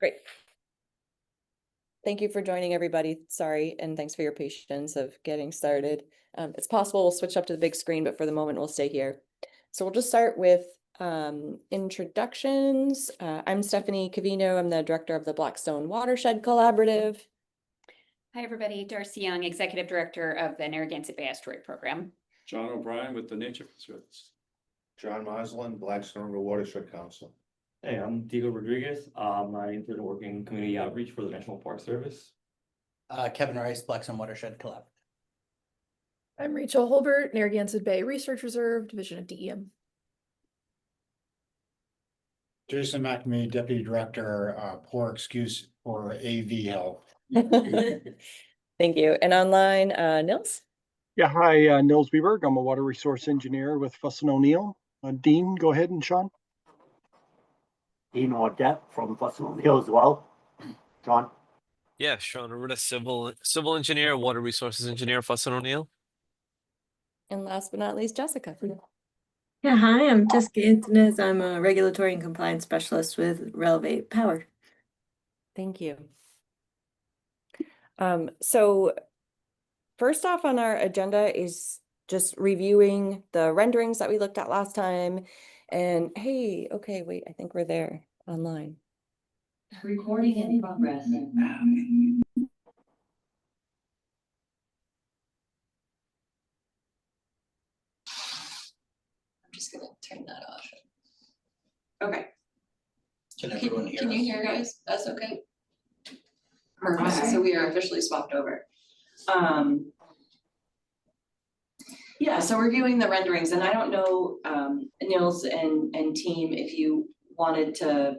Great. Thank you for joining, everybody. Sorry, and thanks for your patience of getting started. It's possible we'll switch up to the big screen, but for the moment, we'll stay here. So we'll just start with introductions. I'm Stephanie Cavino. I'm the director of the Blackstone Watershed Collaborative. Hi, everybody. Darcy Young, Executive Director of the Narragansett Bay Asteroid Program. John O'Brien with the Nature Conservancy. John Moslin, Blackstone River Watershed Council. Hey, I'm Diego Rodriguez. I intern working community outreach for the National Park Service. Kevin Rice, Blackstone Watershed Collaborative. I'm Rachel Holbert, Narragansett Bay Research Reserve, Division of DEM. Jason McNamee, Deputy Director, poor excuse for AV help. Thank you. And online, Nils? Yeah, hi, Nils Bieberg. I'm a water resource engineer with Fuss & O'Neill. Dean, go ahead, and Sean. Dean Audette from Fuss & O'Neill as well. John? Yeah, Sean Arruda, civil engineer, water resources engineer, Fuss & O'Neill. And last but not least, Jessica. Yeah, hi, I'm Jessica Antonis. I'm a regulatory and compliance specialist with Relevate Power. Thank you. So first off on our agenda is just reviewing the renderings that we looked at last time. And hey, okay, wait, I think we're there online. Recording in progress. I'm just gonna turn that off. Okay. Can you hear guys? That's okay. Perfect. So we are officially swapped over. Yeah, so we're viewing the renderings, and I don't know, Nils and team, if you wanted to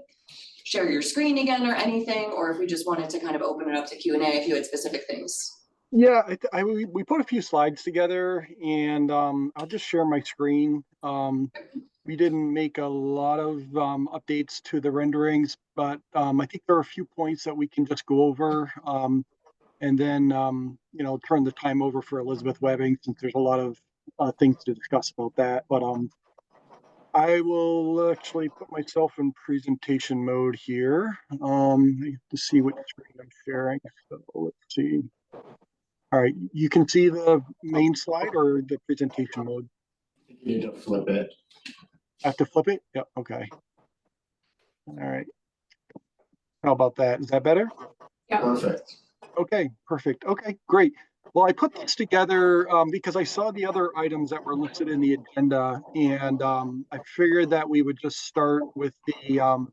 share your screen again or anything, or if we just wanted to kind of open it up to Q&A if you had specific things. Yeah, we put a few slides together, and I'll just share my screen. We didn't make a lot of updates to the renderings, but I think there are a few points that we can just go over, and then turn the time over for Elizabeth Webbing, since there's a lot of things to discuss about that. But I will actually put myself in presentation mode here. I have to see what screen I'm sharing. So let's see. All right, you can see the main slide or the presentation mode? You need to flip it. I have to flip it? Yep, okay. All right. How about that? Is that better? Yeah. Perfect. Okay, perfect. Okay, great. Well, I put this together because I saw the other items that were listed in the agenda, and I figured that we would just start with the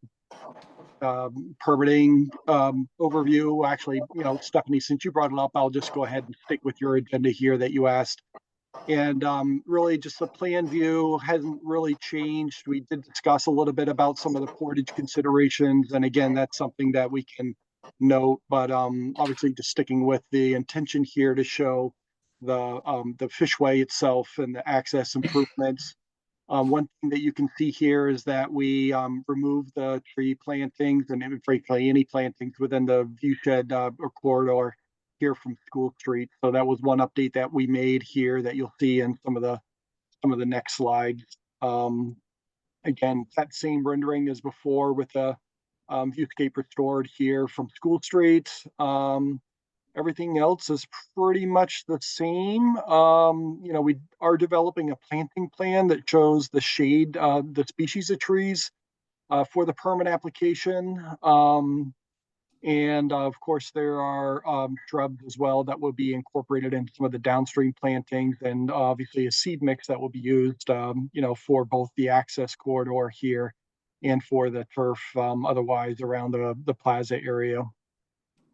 permitting overview. Actually, Stephanie, since you brought it up, I'll just go ahead and stick with your agenda here that you asked. And really just the plan view hasn't really changed. We did discuss a little bit about some of the portage considerations. And again, that's something that we can note, but obviously just sticking with the intention here to show the fishway itself and the access improvements. One thing that you can see here is that we removed the tree plantings and frankly any plantings within the viewshed or corridor here from School Street. So that was one update that we made here that you'll see in some of the next slides. Again, that same rendering as before with the viewscape restored here from School Street. Everything else is pretty much the same. We are developing a planting plan that shows the shade, the species of trees for the permit application. And of course, there are shrubs as well that will be incorporated into some of the downstream plantings, and obviously a seed mix that will be used, for both the access corridor here and for the turf otherwise around the plaza area.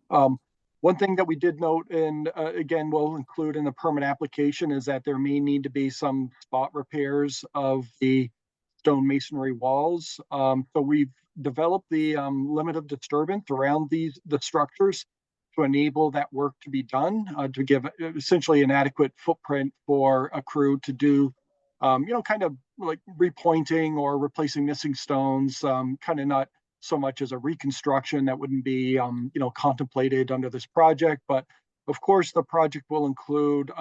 One thing that we did note, and again, we'll include in the permit application, is that there may need to be some spot repairs of the stone masonry walls. So we've developed the limit of disturbance around the structures to enable that work to be done, to give essentially an adequate footprint for a crew to do, kind of like repointing or replacing missing stones, kind of not so much as a reconstruction that wouldn't be, contemplated under this project. But of course, the project will include,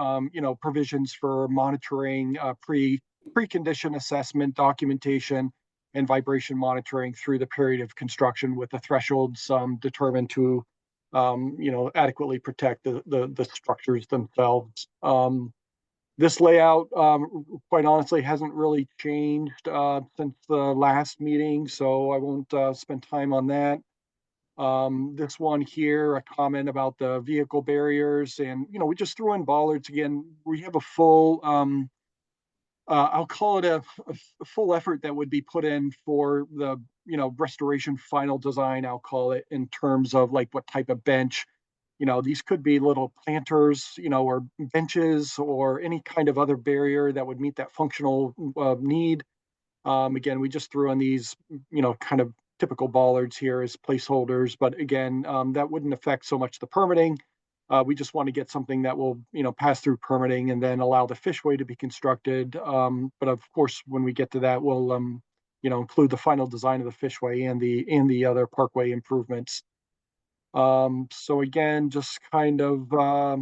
provisions for monitoring, precondition assessment documentation, and vibration monitoring through the period of construction with the thresholds determined to adequately protect the structures themselves. This layout, quite honestly, hasn't really changed since the last meeting, so I won't spend time on that. This one here, a comment about the vehicle barriers, and we just threw in bollards again. We have a full, I'll call it a full effort that would be put in for the restoration final design. I'll call it, in terms of like what type of bench. These could be little planters, or benches, or any kind of other barrier that would meet that functional need. Again, we just threw in these, kind of typical bollards here as placeholders, but again, that wouldn't affect so much the permitting. We just want to get something that will, pass through permitting and then allow the fishway to be constructed. But of course, when we get to that, we'll, include the final design of the fishway and the other parkway improvements. So again, just kind of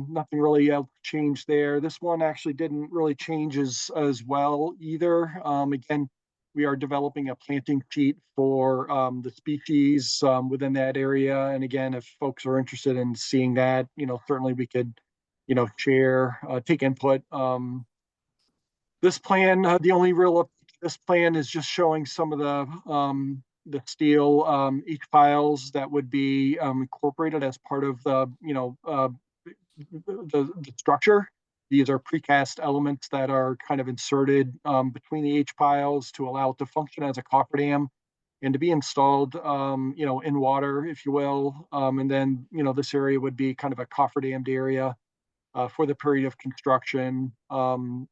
nothing really else changed there. This one actually didn't really change as well either. Again, we are developing a planting sheet for the species within that area. And again, if folks are interested in seeing that, certainly we could, share, take input. This plan, the only real this plan is just showing some of the steel H piles that would be incorporated as part of the the structure. These are precast elements that are kind of inserted between the H piles to allow it to function as a cofferdam and to be installed in water, if you will. And then this area would be kind of a cofferdammed area for the period of construction. And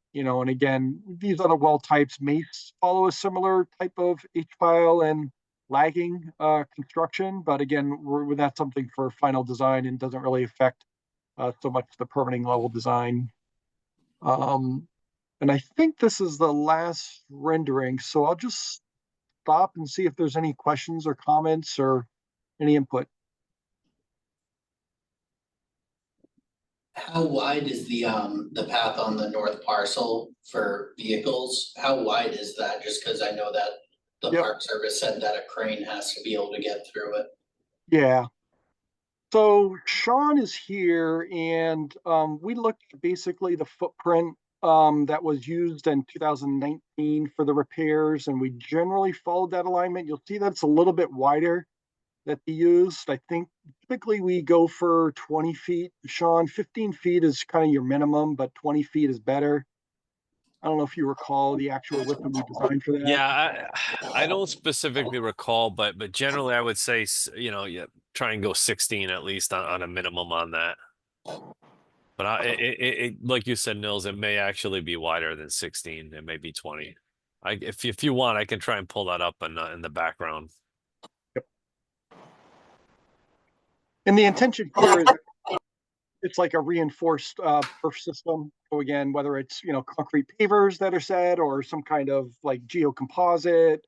again, these other well types may follow a similar type of H-pile and lagging construction, but again, that's something for final design and doesn't really affect so much the permitting level design. And I think this is the last rendering, so I'll just stop and see if there's any questions or comments or any input. How wide is the path on the north parcel for vehicles? How wide is that? Just because I know that the Yep. Park Service said that a crane has to be able to get through it. Yeah. So Sean is here, and we looked at basically the footprint that was used in 2019 for the repairs, and we generally followed that alignment. You'll see that it's a little bit wider that they used. I think typically we go for 20 feet. Sean, 15 feet is kind of your minimum, but 20 feet is better. I don't know if you recall the actual width that we designed for that. Yeah, I don't specifically recall, but generally I would say yeah, try and go 16 at least on a minimum on that. But it like you said, Nils, it may actually be wider than 16. It may be 20. If you want, I can try and pull that up in the background. Yep. And the intention here is it's like a reinforced perf system. So again, whether it's concrete pavers that are set or some kind of like geocomposite,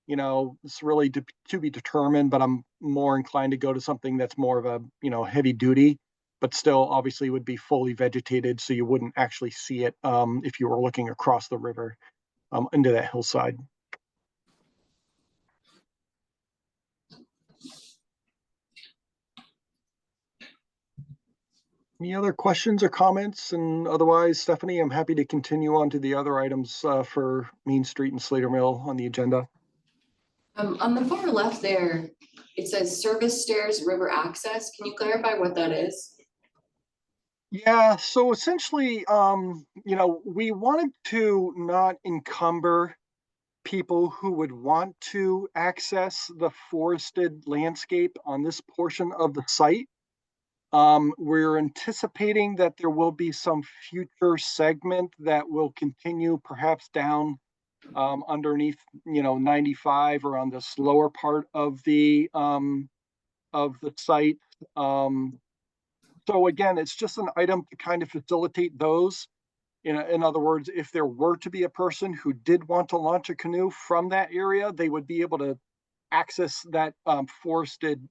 it's really to be determined. But I'm more inclined to go to something that's more of a heavy duty, but still obviously would be fully vegetated, so you wouldn't actually see it if you were looking across the river into that hillside. Any other questions or comments? And otherwise, Stephanie, I'm happy to continue on to the other items for Main Street and Slater Mill on the agenda. On the far left there, it says service stairs, river access. Can you clarify what that is? Yeah, so essentially, we wanted to not encumber people who would want to access the forested landscape on this portion of the site. We're anticipating that there will be some future segment that will continue perhaps down underneath, 95 or on this lower part of the site. So again, it's just an item to kind of facilitate those. In other words, if there were to be a person who did want to launch a canoe from that area, they would be able to access that forested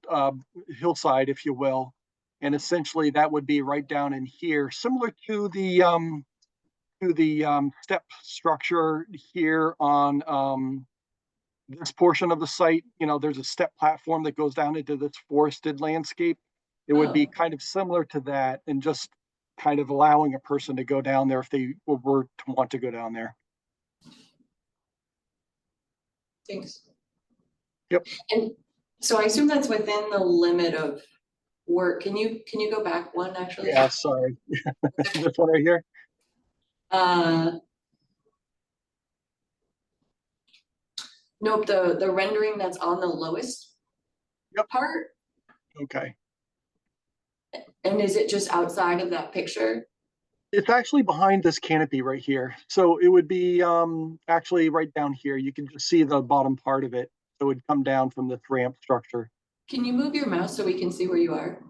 hillside, if you will. And essentially that would be right down in here, similar to the step structure here on this portion of the site, there's a step platform that goes down into this forested landscape. It would be Oh. kind of similar to that and just kind of allowing a person to go down there if they were to want to go down there. Thanks. Yep. And so I assume that's within the limit of work. Can you go back one actually? Yeah, sorry. This one right here. Nope, the rendering that's on the lowest part. Okay. And is it just outside of that picture? It's actually behind this canopy right here. So it would be actually right down here. You can just see the bottom part of it. It would come down from this ramp structure. Can you move your mouse so we can see where you are?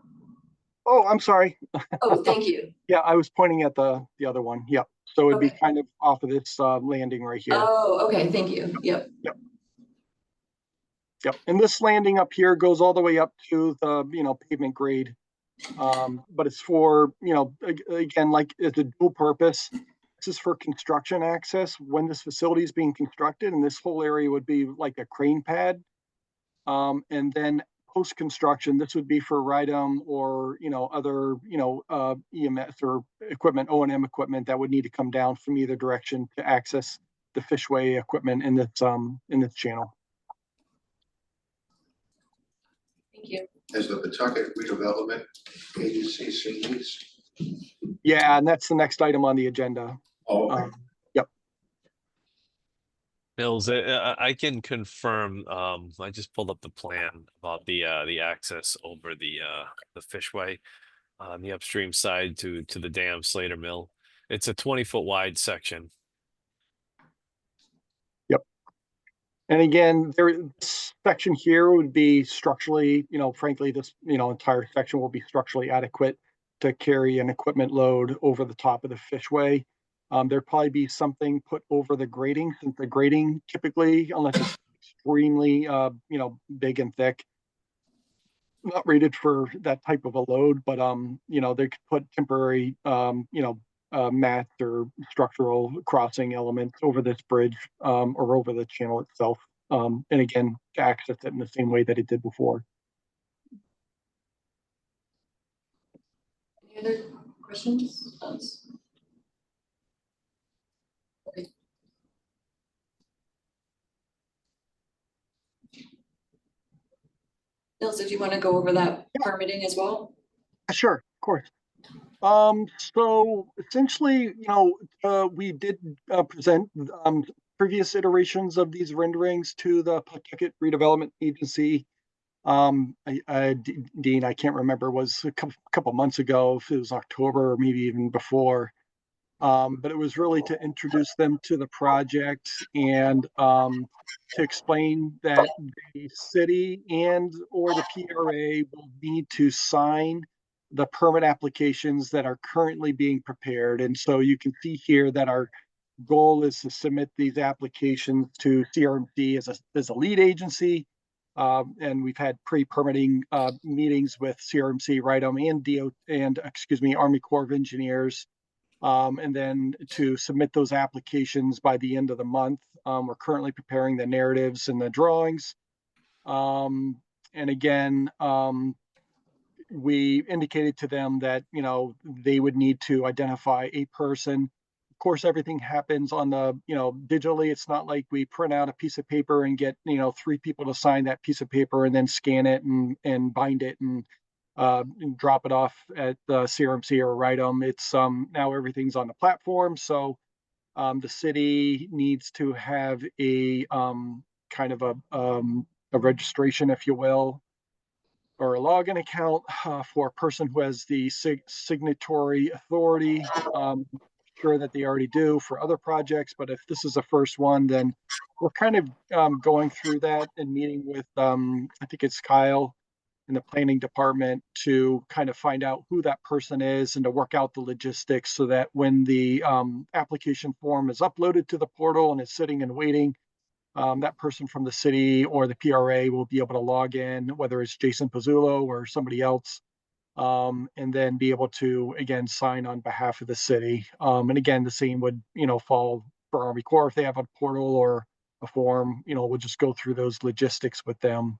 Oh, I'm sorry. Oh, thank you. Yeah, I was pointing at the other one. Yep. So it'd be Okay. kind of off of this landing right here. Oh, okay, thank you. Yep. Yep. And this landing up here goes all the way up to the, pavement grade. But it's for, again, like it's a dual purpose. This is for construction access when this facility is being constructed, and this whole area would be like a crane pad. And then post-construction, this would be for RIDEM or, other, EMS or equipment, O&M equipment that would need to come down from either direction to access the fishway equipment in this channel. Thank you. Has the Pawtucket Redevelopment Agency seen these? Yeah, and that's the next item on the agenda. Oh, okay. Yep. Mills, I can confirm. I just pulled up the plan about the access over the fishway on the upstream side to the dam Slater Mill. It's a 20-foot wide section. Yep. And again, this section here would be structurally, frankly, this entire section will be structurally adequate to carry an equipment load over the top of the fishway. There'd probably be something put over the grading, since the grading typically, unless it's extremely, big and thick, not rated for that type of a load, but, they could put temporary, mats or structural crossing elements over this bridge, or over the channel itself. And again, to access it in the same way that it did before. Any other questions? Okay. Nils, did you want to go over that permitting as well? Sure, of course. So essentially, we did present previous iterations of these renderings to the Pawtucket Redevelopment Agency. Dean, I can't remember, was a couple months ago, if it was October or maybe even before. But it was really to introduce them to the project and to explain that the city and or the PRA will need to sign the permit applications that are currently being prepared. And so you can see here that our goal is to submit these applications to CRMC as a lead agency. And we've had pre-permitting meetings with CRMC, RIDEM, and Army Corps of Engineers. And then to submit those applications by the end of the month. We're currently preparing the narratives and the drawings. And again, we indicated to them that, they would need to identify a person. Of course, everything happens on the, digitally. It's not like we print out a piece of paper and get, 3 people to sign that piece of paper and then scan it and bind it and drop it off at the CRMC or RIDEM. It's now everything's on the platform. So the city needs to have a kind of a registration, if you will, or a login account for a person who has the signatory authority. Sure that they already do for other projects, but if this is the first one, then we're kind of going through that and meeting with, I think it's Kyle in the planning department, to kind of find out who that person is and to work out the logistics so that when the application form is uploaded to the portal and it's sitting and waiting, that person from the city or the PRA will be able to log in, whether it's Jason Pizzulo or somebody else, and then be able to, again, sign on behalf of the city. And again, the same would, fall for Army Corps if they have a portal, or a form, we'll just go through those logistics with them.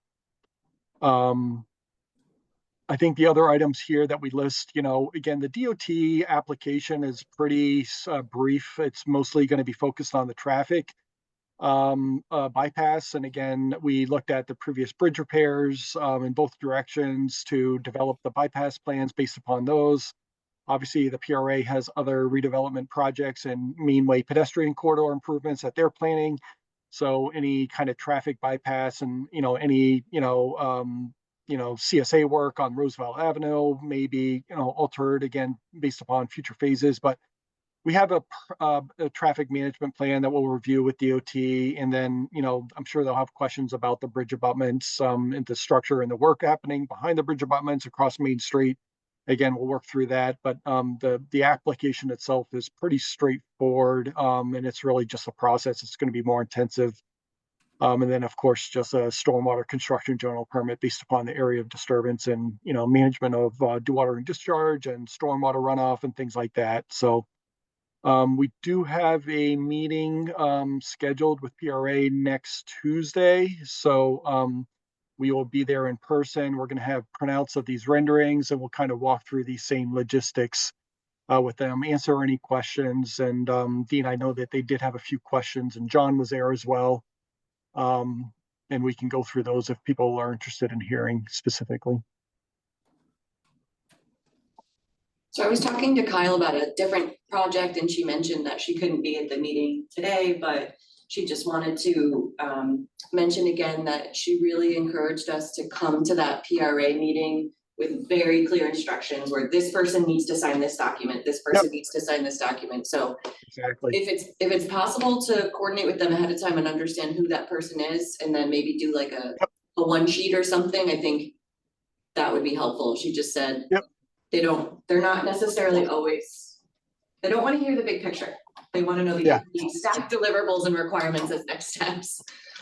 I think the other items here that we list, again, the DOT application is pretty brief. It's mostly going to be focused on the traffic bypass. And again, we looked at the previous bridge repairs in both directions to develop the bypass plans based upon those. Obviously, the PRA has other redevelopment projects and mainway pedestrian corridor improvements that they're planning. So any kind of traffic bypass and, any, CSA work on Roosevelt Avenue may be, altered again, based upon future phases. But we have a traffic management plan that we'll review with DOT. And then, I'm sure they'll have questions about the bridge abutments and the structure and the work happening behind the bridge abutments across Main Street. Again, we'll work through that, but the application itself is pretty straightforward, and it's really just a process. It's going to be more intensive. And then, of course, just a stormwater construction general permit based upon the area of disturbance and, management of dewatering discharge and stormwater runoff and things like that. So we do have a meeting scheduled with PRA next Tuesday. So we will be there in person. We're going to have printouts of these renderings and we'll kind of walk through these same logistics with them, answer any questions. And Dean, I know that they did have a few questions and John was there as well. And we can go through those if people are interested in hearing specifically. So I was talking to Kyle about a different project and she mentioned that she couldn't be at the meeting today, but she just wanted to mention again that she really encouraged us to come to that PRA meeting with very clear instructions where this person needs to sign this document, this person needs to sign this document. So exactly, if it's possible to coordinate with them ahead of time and understand who that person is, and then maybe do like a one sheet or something, I think that would be helpful. She just said they're not necessarily always, they don't want to hear the big picture. They want to know the staff deliverables and requirements as next steps.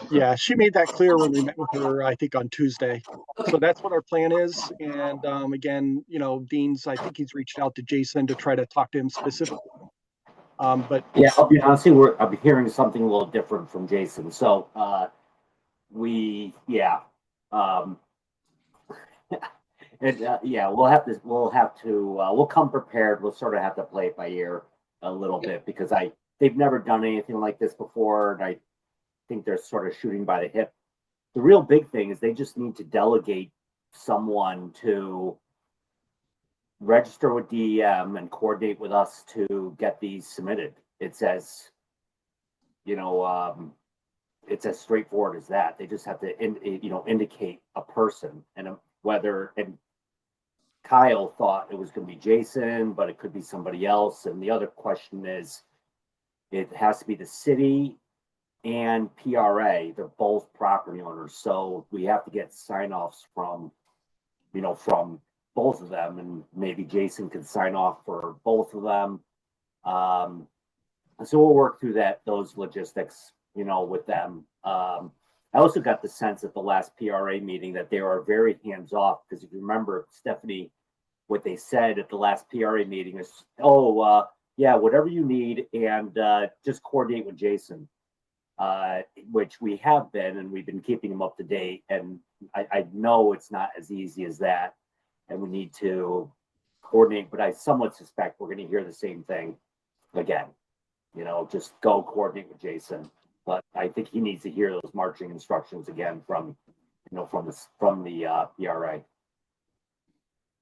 Yeah, she made that clear when we met with her, I think on Tuesday. Okay. So that's what our plan is. And again, Dean's, I think he's reached out to Jason to try to talk to him specifically. But yeah, I'll be honest, I'm hearing something a little different from Jason. So we'll come prepared. We'll sort of have to play it by ear a little bit because they've never done anything like this before. And I think they're sort of shooting by the hip. The real big thing is they just need to delegate someone to register with DEM and coordinate with us to get these submitted. It's as straightforward as that. They just have to indicate a person and Kyle thought it was going to be Jason, but it could be somebody else. And the other question is, it has to be the city and PRA. They're both property owners, so we have to get sign-offs from both of them, and maybe Jason could sign off for both of them. So we'll work through those logistics, with them. I also got the sense at the last PRA meeting that they are very hands-off, because if you remember, Stephanie, what they said at the last PRA meeting is, whatever you need, and just coordinate with Jason, which we have been, and we've been keeping him up to date. And I know it's not as easy as that, and we need to coordinate, but I somewhat suspect we're going to hear the same thing again. Just go coordinate with Jason. But I think he needs to hear those marching instructions again from the PRA.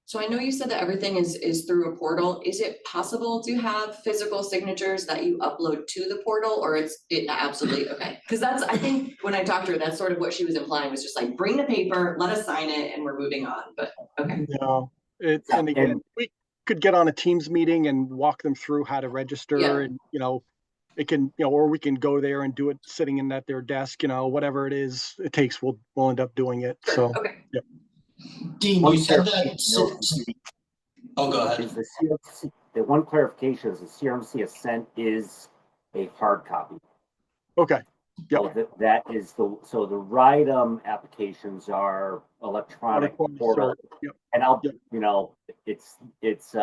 So I know you said that everything is through a portal. Is it possible to have physical signatures that you upload to the portal, or it absolutely okay? Because I think when I talked to her, that's sort of what she was implying, was just like, bring the paper, let us sign it, and we're moving on. But okay. No, and again, we could get on a Teams meeting and walk them through how to register, and it can, or we can go there and do it sitting in at their desk, whatever it is it takes, we'll end up doing it. Sure. So okay. Yep. Dean, you said that. Oh, go ahead. The one clarification is the CRMC assent is a hard copy. Okay. Yep. So that is the RIDEM applications are electronic portal, yep. And it's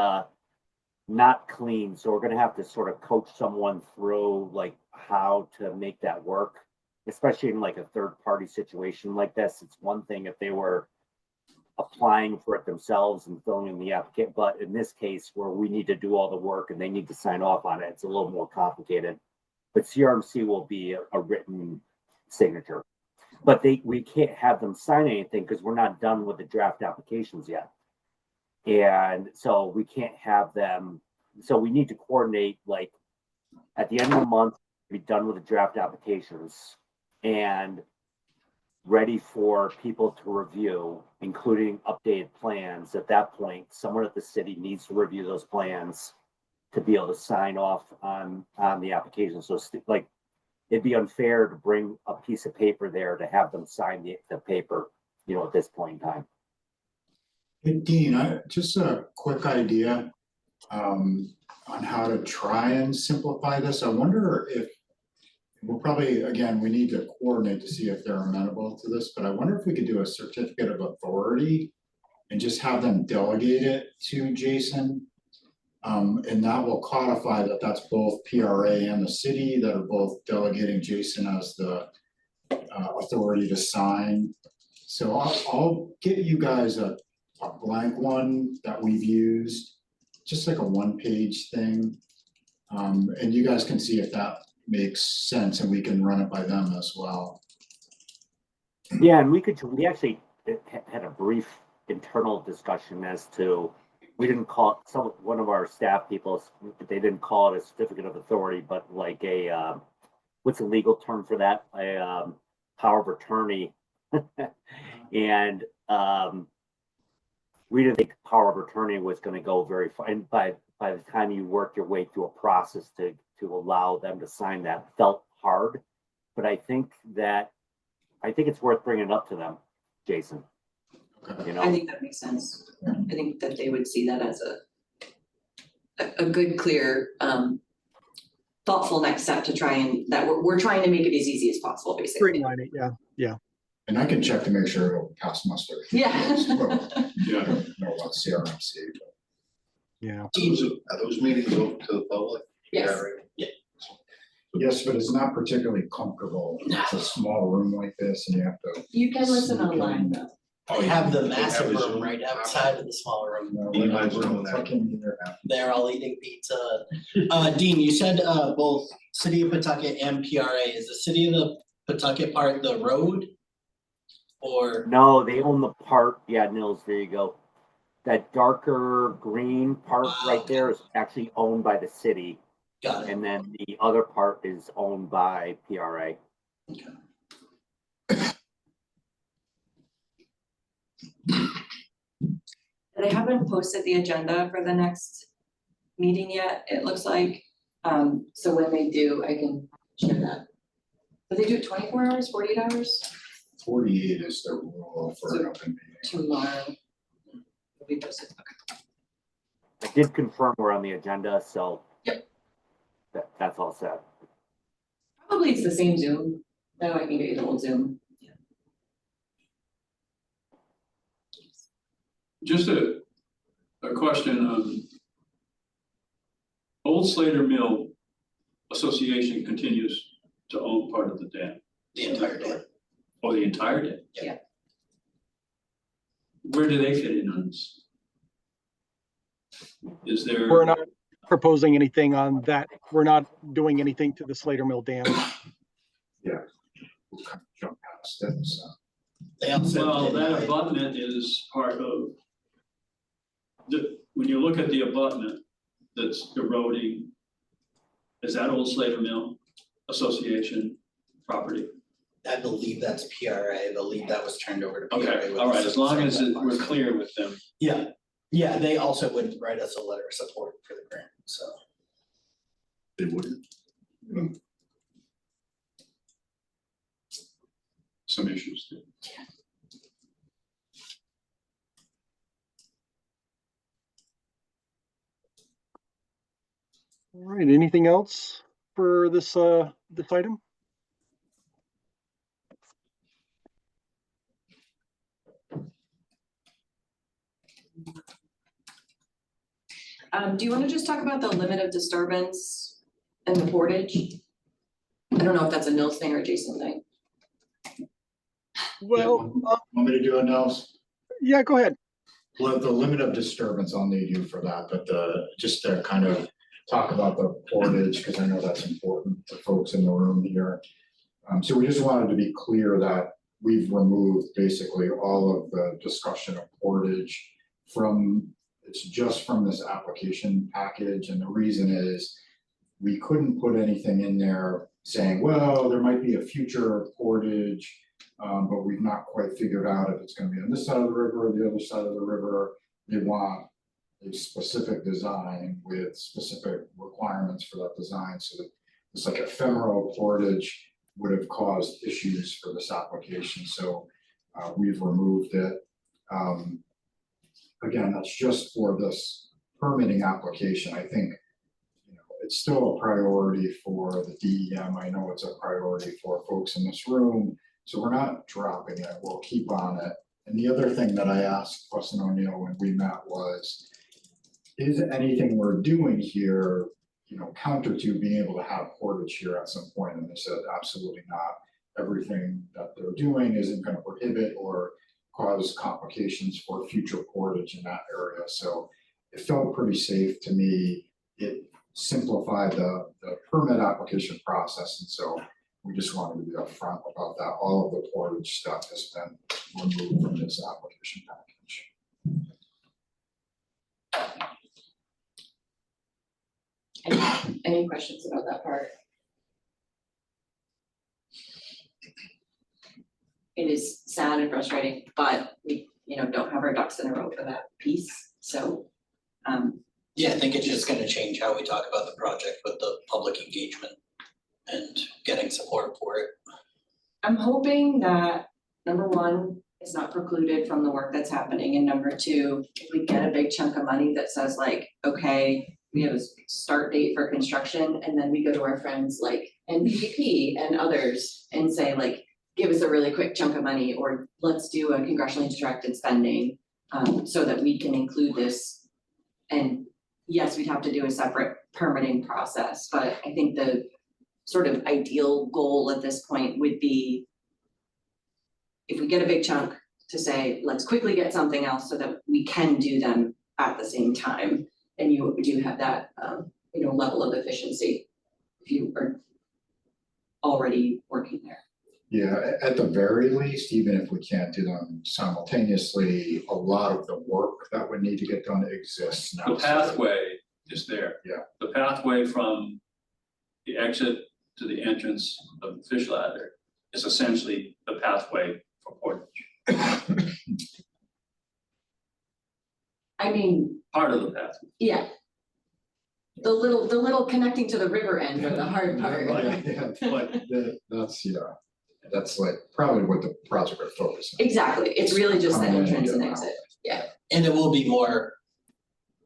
not clean, so we're going to have to sort of coach someone through like how to make that work. especially in like a third party situation like this. It's one thing if they were applying for it themselves and filling in the applicant, but in this case where we need to do all the work and they need to sign off on it, it's a little more complicated. But CRMC will be a written signature, but we can't have them sign anything because we're not done with the draft applications yet. And so we can't have them, so we need to coordinate, like at the end of the month, be done with the draft applications and ready for people to review, including updated plans. At that point, someone at the city needs to review those plans to be able to sign off on the application. So like, it'd be unfair to bring a piece of paper there to have them sign the paper, you know, at this point in time. Hey, Dean, just a quick idea on how to try and simplify this. I wonder if we'll probably, again, we need to coordinate to see if they're amenable to this, but I wonder if we could do a certificate of authority and just have them delegate it to Jason. And that will codify that that's both PRA and the city that are both delegating Jason as the authority to sign. So I'll get you guys a blank one that we've used, just like a one-page thing. And you guys can see if that makes sense and we can run it by them as well. Yeah, and we actually had a brief internal discussion as to, we didn't call it, one of our staff people, they didn't call it a certificate of authority, but like a, what's the legal term for that? A power of attorney. And we didn't think power of attorney was going to go very far. And by the time you work your way through a process to allow them to sign that, felt hard. But I think it's worth bringing it up to them, Jason. You know? I think that makes sense. I think that they would see that as a good, clear, thoughtful next step to try and, that we're trying to make it as easy as possible, basically. Streamline it, yeah. And I can check to make sure it'll pass muster. Yeah. Yeah. I don't know about CRMC, but. Yeah. Are those meetings open to the public? Yes. Yeah. Yes, but it's not particularly comfortable. It's a small room like this and you have to. You can listen sneak in. online though. They have the They massive have a room Zoom right outside of the smaller room. No, Dean, we're not mine's doing doing that. that. Fucking either. They're all eating pizza. Dean, you said both City of Pawtucket and PRA. Is the City of the Pawtucket part the road? Or No, they own the part. Yeah, Nils, there you go. That darker green part right there is actually owned by the city. got it. And then the other part is owned by PRA. They haven't posted the agenda for the next meeting yet, it looks like. So when they do, I can share that. But they do it 24 hours, 48 hours? 48 is the rule for an open meeting. Tomorrow. Will be posted, okay. I did confirm we're on the agenda, so. Yep. That's all set. Probably it's the same Zoom. No, I can get you the old Zoom. Just a question, Old Slater Mill Association continues to own part of the dam. The entire day. Oh, the entire dam? Yeah. Where do they fit in on this? Is there? We're not proposing anything on that. We're not doing anything to the Slater Mill Dam. Yeah. We'll kind of jump past it, so. They also Well, did, that abutment is part of when you look at the abutment that's eroding, is that Old Slater Mill Association property? I believe that's PRA. I believe that was turned over to PRA. Okay, with all right, the as long as sunset we're parcel. clear with them. Yeah, yeah, they also would write us a letter of support for the grant, so. They wouldn't. Some issues there. All right, anything else for this item? Do you want to just talk about the limit of disturbance and the portage? I don't know if that's a Nils thing or a Jason thing. Well, Want me to do it now? yeah, go ahead. Well, the limit of disturbance, I'll need you for that, but just to kind of talk about the portage, because I know that's important to folks in the room here. So we just wanted to be clear that we've removed basically all of the discussion of portage it's just from this application package, and the reason is we couldn't put anything in there saying, well, there might be a future portage, but we've not quite figured out if it's gonna be on this side of the river or the other side of the river. They want a specific design with specific requirements for that design, so that it's like ephemeral portage would have caused issues for this application, so we've removed it. Again, that's just for this permitting application. I think it's still a priority for the DEM. I know it's a priority for folks in this room, so we're not dropping it. We'll keep on it. And the other thing that I asked Weston O'Neill when we met was, is anything we're doing here, counter to being able to have portage here at some point? And they said, absolutely not. Everything that they're doing isn't going to prohibit or cause complications for future portage in that area. So it felt pretty safe to me. It simplified the permit application process. And so we just wanted to be upfront about that. All of the portage stuff has been removed from this application package. Any questions about that part? It is sad and frustrating, but we, don't have our ducks in a row for that piece, so. Yeah, I think it's just gonna change how we talk about the project with the public engagement and getting support for it. I'm hoping that, number one, it's not precluded from the work that's happening, and number two, if we get a big chunk of money that says like, okay, we have a start date for construction, and then we go to our friends like NPDP and others and say like, give us a really quick chunk of money, or let's do a congressionally directed spending, so that we can include this. And yes, we'd have to do a separate permitting process, but I think the sort of ideal goal at this point would be, if we get a big chunk, to say, let's quickly get something else so that we can do them at the same time. And you do have that, level of efficiency if you are already working there. Yeah, at the very least, even if we can't do them simultaneously, a lot of the work that would need to get done exists now. The pathway is there. Yeah. The pathway from the exit to the entrance of the fish ladder is essentially the pathway for portage. I mean, Part of the pathway. yeah. The little connecting to the river end are the hard part. That's like probably what the project would focus on. Exactly, it's really just the entrance and exit, yeah. And it will be more,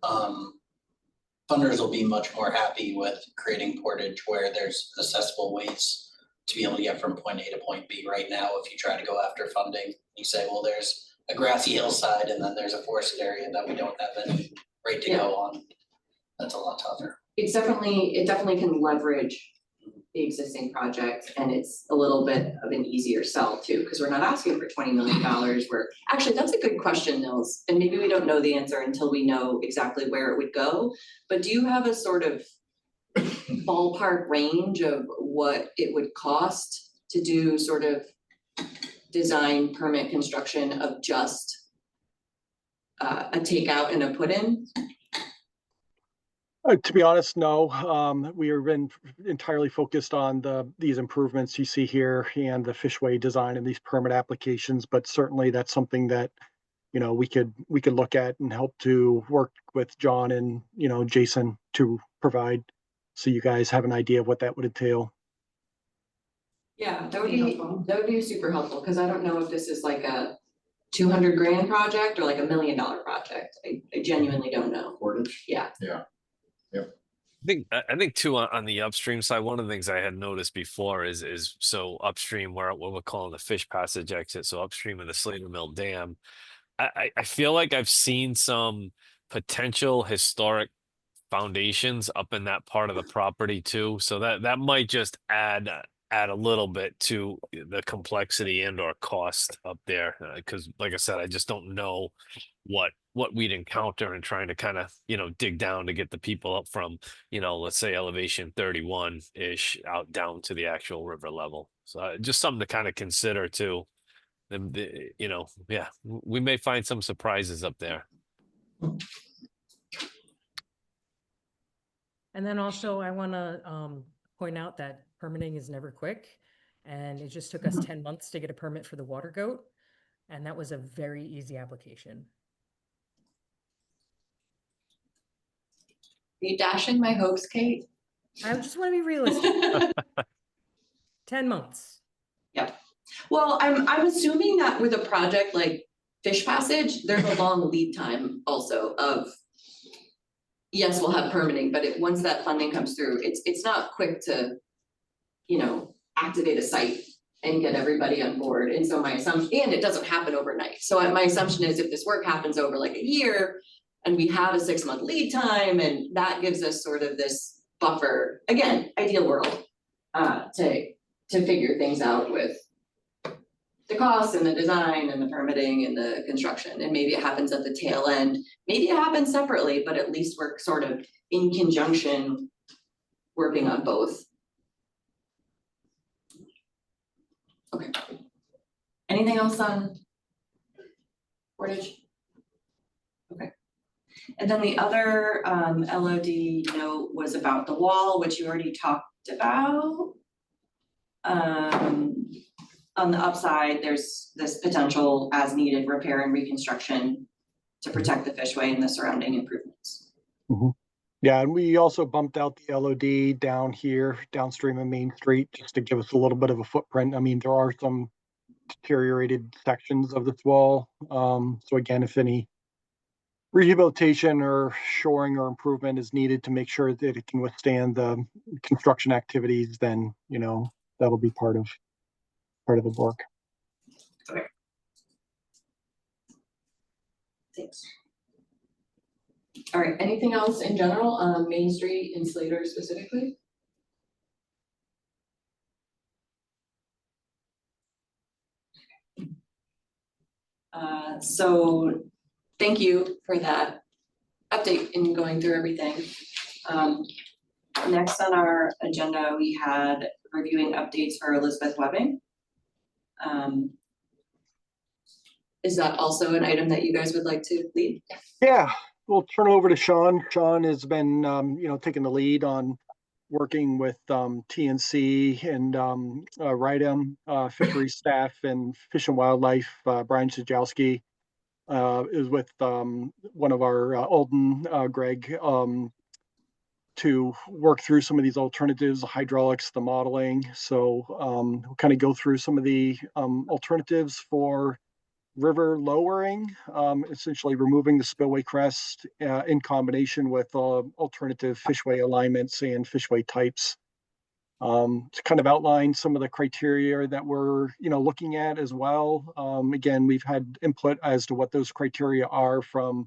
funders will be much more happy with creating portage where there's accessible ways to be able to get from point A to point B. Right now, if you try to go after funding, you say, well, there's a grassy hillside and then there's a forested area that we don't have any right to go on. That's a lot tougher. It definitely can leverage the existing project, and it's a little bit of an easier sell too, because we're not asking for $20 million. Actually, that's a good question, Nils, and maybe we don't know the answer until we know exactly where it would go. But do you have a sort of ballpark range of what it would cost to do sort of design, permit, construction of just a takeout and a put-in? To be honest, no. We have been entirely focused on these improvements you see here and the fishway design and these permit applications, but certainly that's something that, we could look at and help to work with John and, Jason to provide, so you guys have an idea of what that would entail. Yeah, that would be super helpful, because I don't know if this is like a 200 grand project or like $1 million project. I genuinely don't know. Portage? Yeah. Yeah. I think too on the upstream side, one of the things I had noticed before is so upstream where what we're calling the fish passage exit, so upstream of the Slater Mill Dam, I feel like I've seen some potential historic foundations up in that part of the property too, so that might just add add a little bit to the complexity and or cost up there. Cause like I said, I just don't know what we'd encounter in trying to kind of, dig down to get the people up from, let's say elevation 31-ish out down to the actual river level. So just something to kind of consider too. Yeah, we may find some surprises up there. And then also I want to point out that permitting is never quick. And it just took us 10 months to get a permit for the water goat. And that was a very easy application. Are you dashing my hopes, Kate? I just want to be realistic. 10 months. Yep. Well, I'm assuming that with a project like Fish Passage, there's a long lead time also of, yes, we'll have permitting, but once that funding comes through, it's not quick to, activate a site and get everybody on board. And so my assumption, and it doesn't happen overnight. So my assumption is if this work happens over like a year and we have a 6-month lead time, and that gives us sort of this buffer, again, ideal world, to figure things out with the costs and the design and the permitting and the construction. And maybe it happens at the tail end, maybe it happens separately, but at least we're sort of in conjunction working on both. Okay. Anything else on Portage? Okay. And then the other LOD note was about the wall, which you already talked about. On the upside, there's this potential as needed repair and reconstruction to protect the fishway and the surrounding improvements. Mhm. Yeah, and we also bumped out the LOD down here, downstream of Main Street, just to give us a little bit of a footprint. I mean, there are some deteriorated sections of this wall. So again, if any rehabilitation or shoring or improvement is needed to make sure that it can withstand the construction activities, then, that'll be part of the work. Okay. Thanks. All right, anything else in general on Main Street and Slater specifically? So thank you for that update in going through everything. Next on our agenda, we had reviewing updates for Elizabeth Webbing. Is that also an item that you guys would like to lead? Yeah, we'll turn it over to Sean. Sean has been, taking the lead on working with TNC and RIDEM, fisheries staff and Fish and Wildlife. Brian Sajowski is with one of our Alden, Greg, to work through some of these alternatives, the hydraulics, the modeling. So we'll kind of go through some of the alternatives for river lowering, essentially removing the spillway crest in combination with alternative fishway alignments and fishway types. To kind of outline some of the criteria that we're looking at as well. Again, we've had input as to what those criteria are from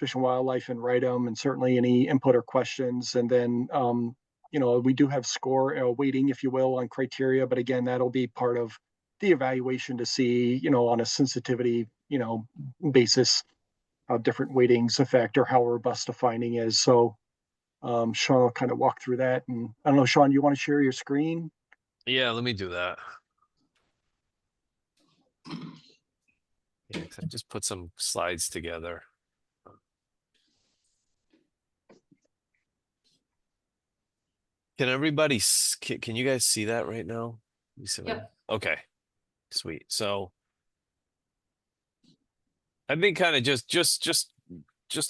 Fish and Wildlife and RIDEM, and certainly any input or questions. And then we do have score weighting, if you will, on criteria, but again, that'll be part of the evaluation to see, on a sensitivity, basis, how different weightings affect or how robust the finding is. So Sean will kind of walk through that. And I don't know, Sean, you want to share your screen? Yeah, let me do that. Yeah, 'cause I just put some slides together. Can everybody, can you guys see that right now? You see that? Yep. Okay, sweet. So I think kind of just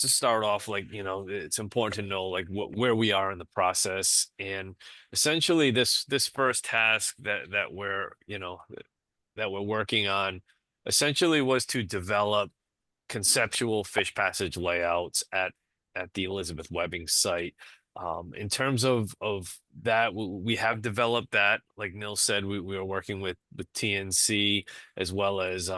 to start off, like, it's important to know like where we are in the process. And essentially this first task that we're, that we're working on essentially was to develop conceptual fish passage layouts at the Elizabeth Webbing site. In terms of that, we have developed that. Like Nil said, we were working with TNC as well as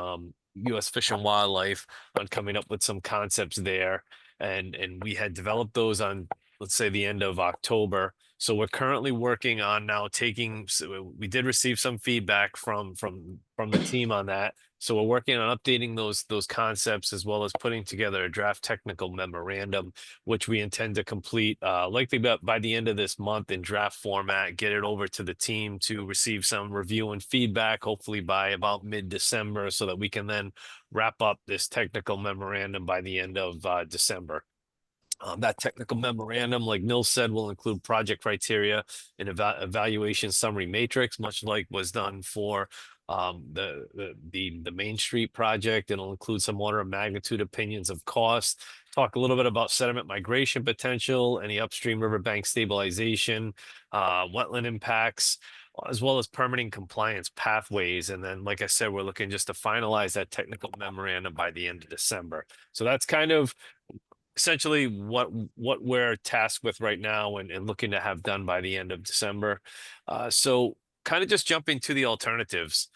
U.S. Fish and Wildlife on coming up with some concepts there, and we had developed those on, let's say, the end of October. So we're currently working on now we did receive some feedback from the team on that. So we're working on updating those concepts as well as putting together a draft technical memorandum, which we intend to complete likely by the end of this month in draft format, get it over to the team to receive some review and feedback, hopefully by about mid-December, so that we can then wrap up this technical memorandum by the end of December. That technical memorandum, like Nils said, will include project criteria and evaluation summary matrix, much like was done for the Main Street project. It'll include some order of magnitude opinions of cost, talk a little bit about sediment migration potential, any upstream riverbank stabilization, wetland impacts, as well as permitting compliance pathways. And then, like I said, we're looking just to finalize that technical memorandum by the end of December. So that's kind of essentially what we're tasked with right now and looking to have done by the end of December. So kind of just jumping to the alternatives.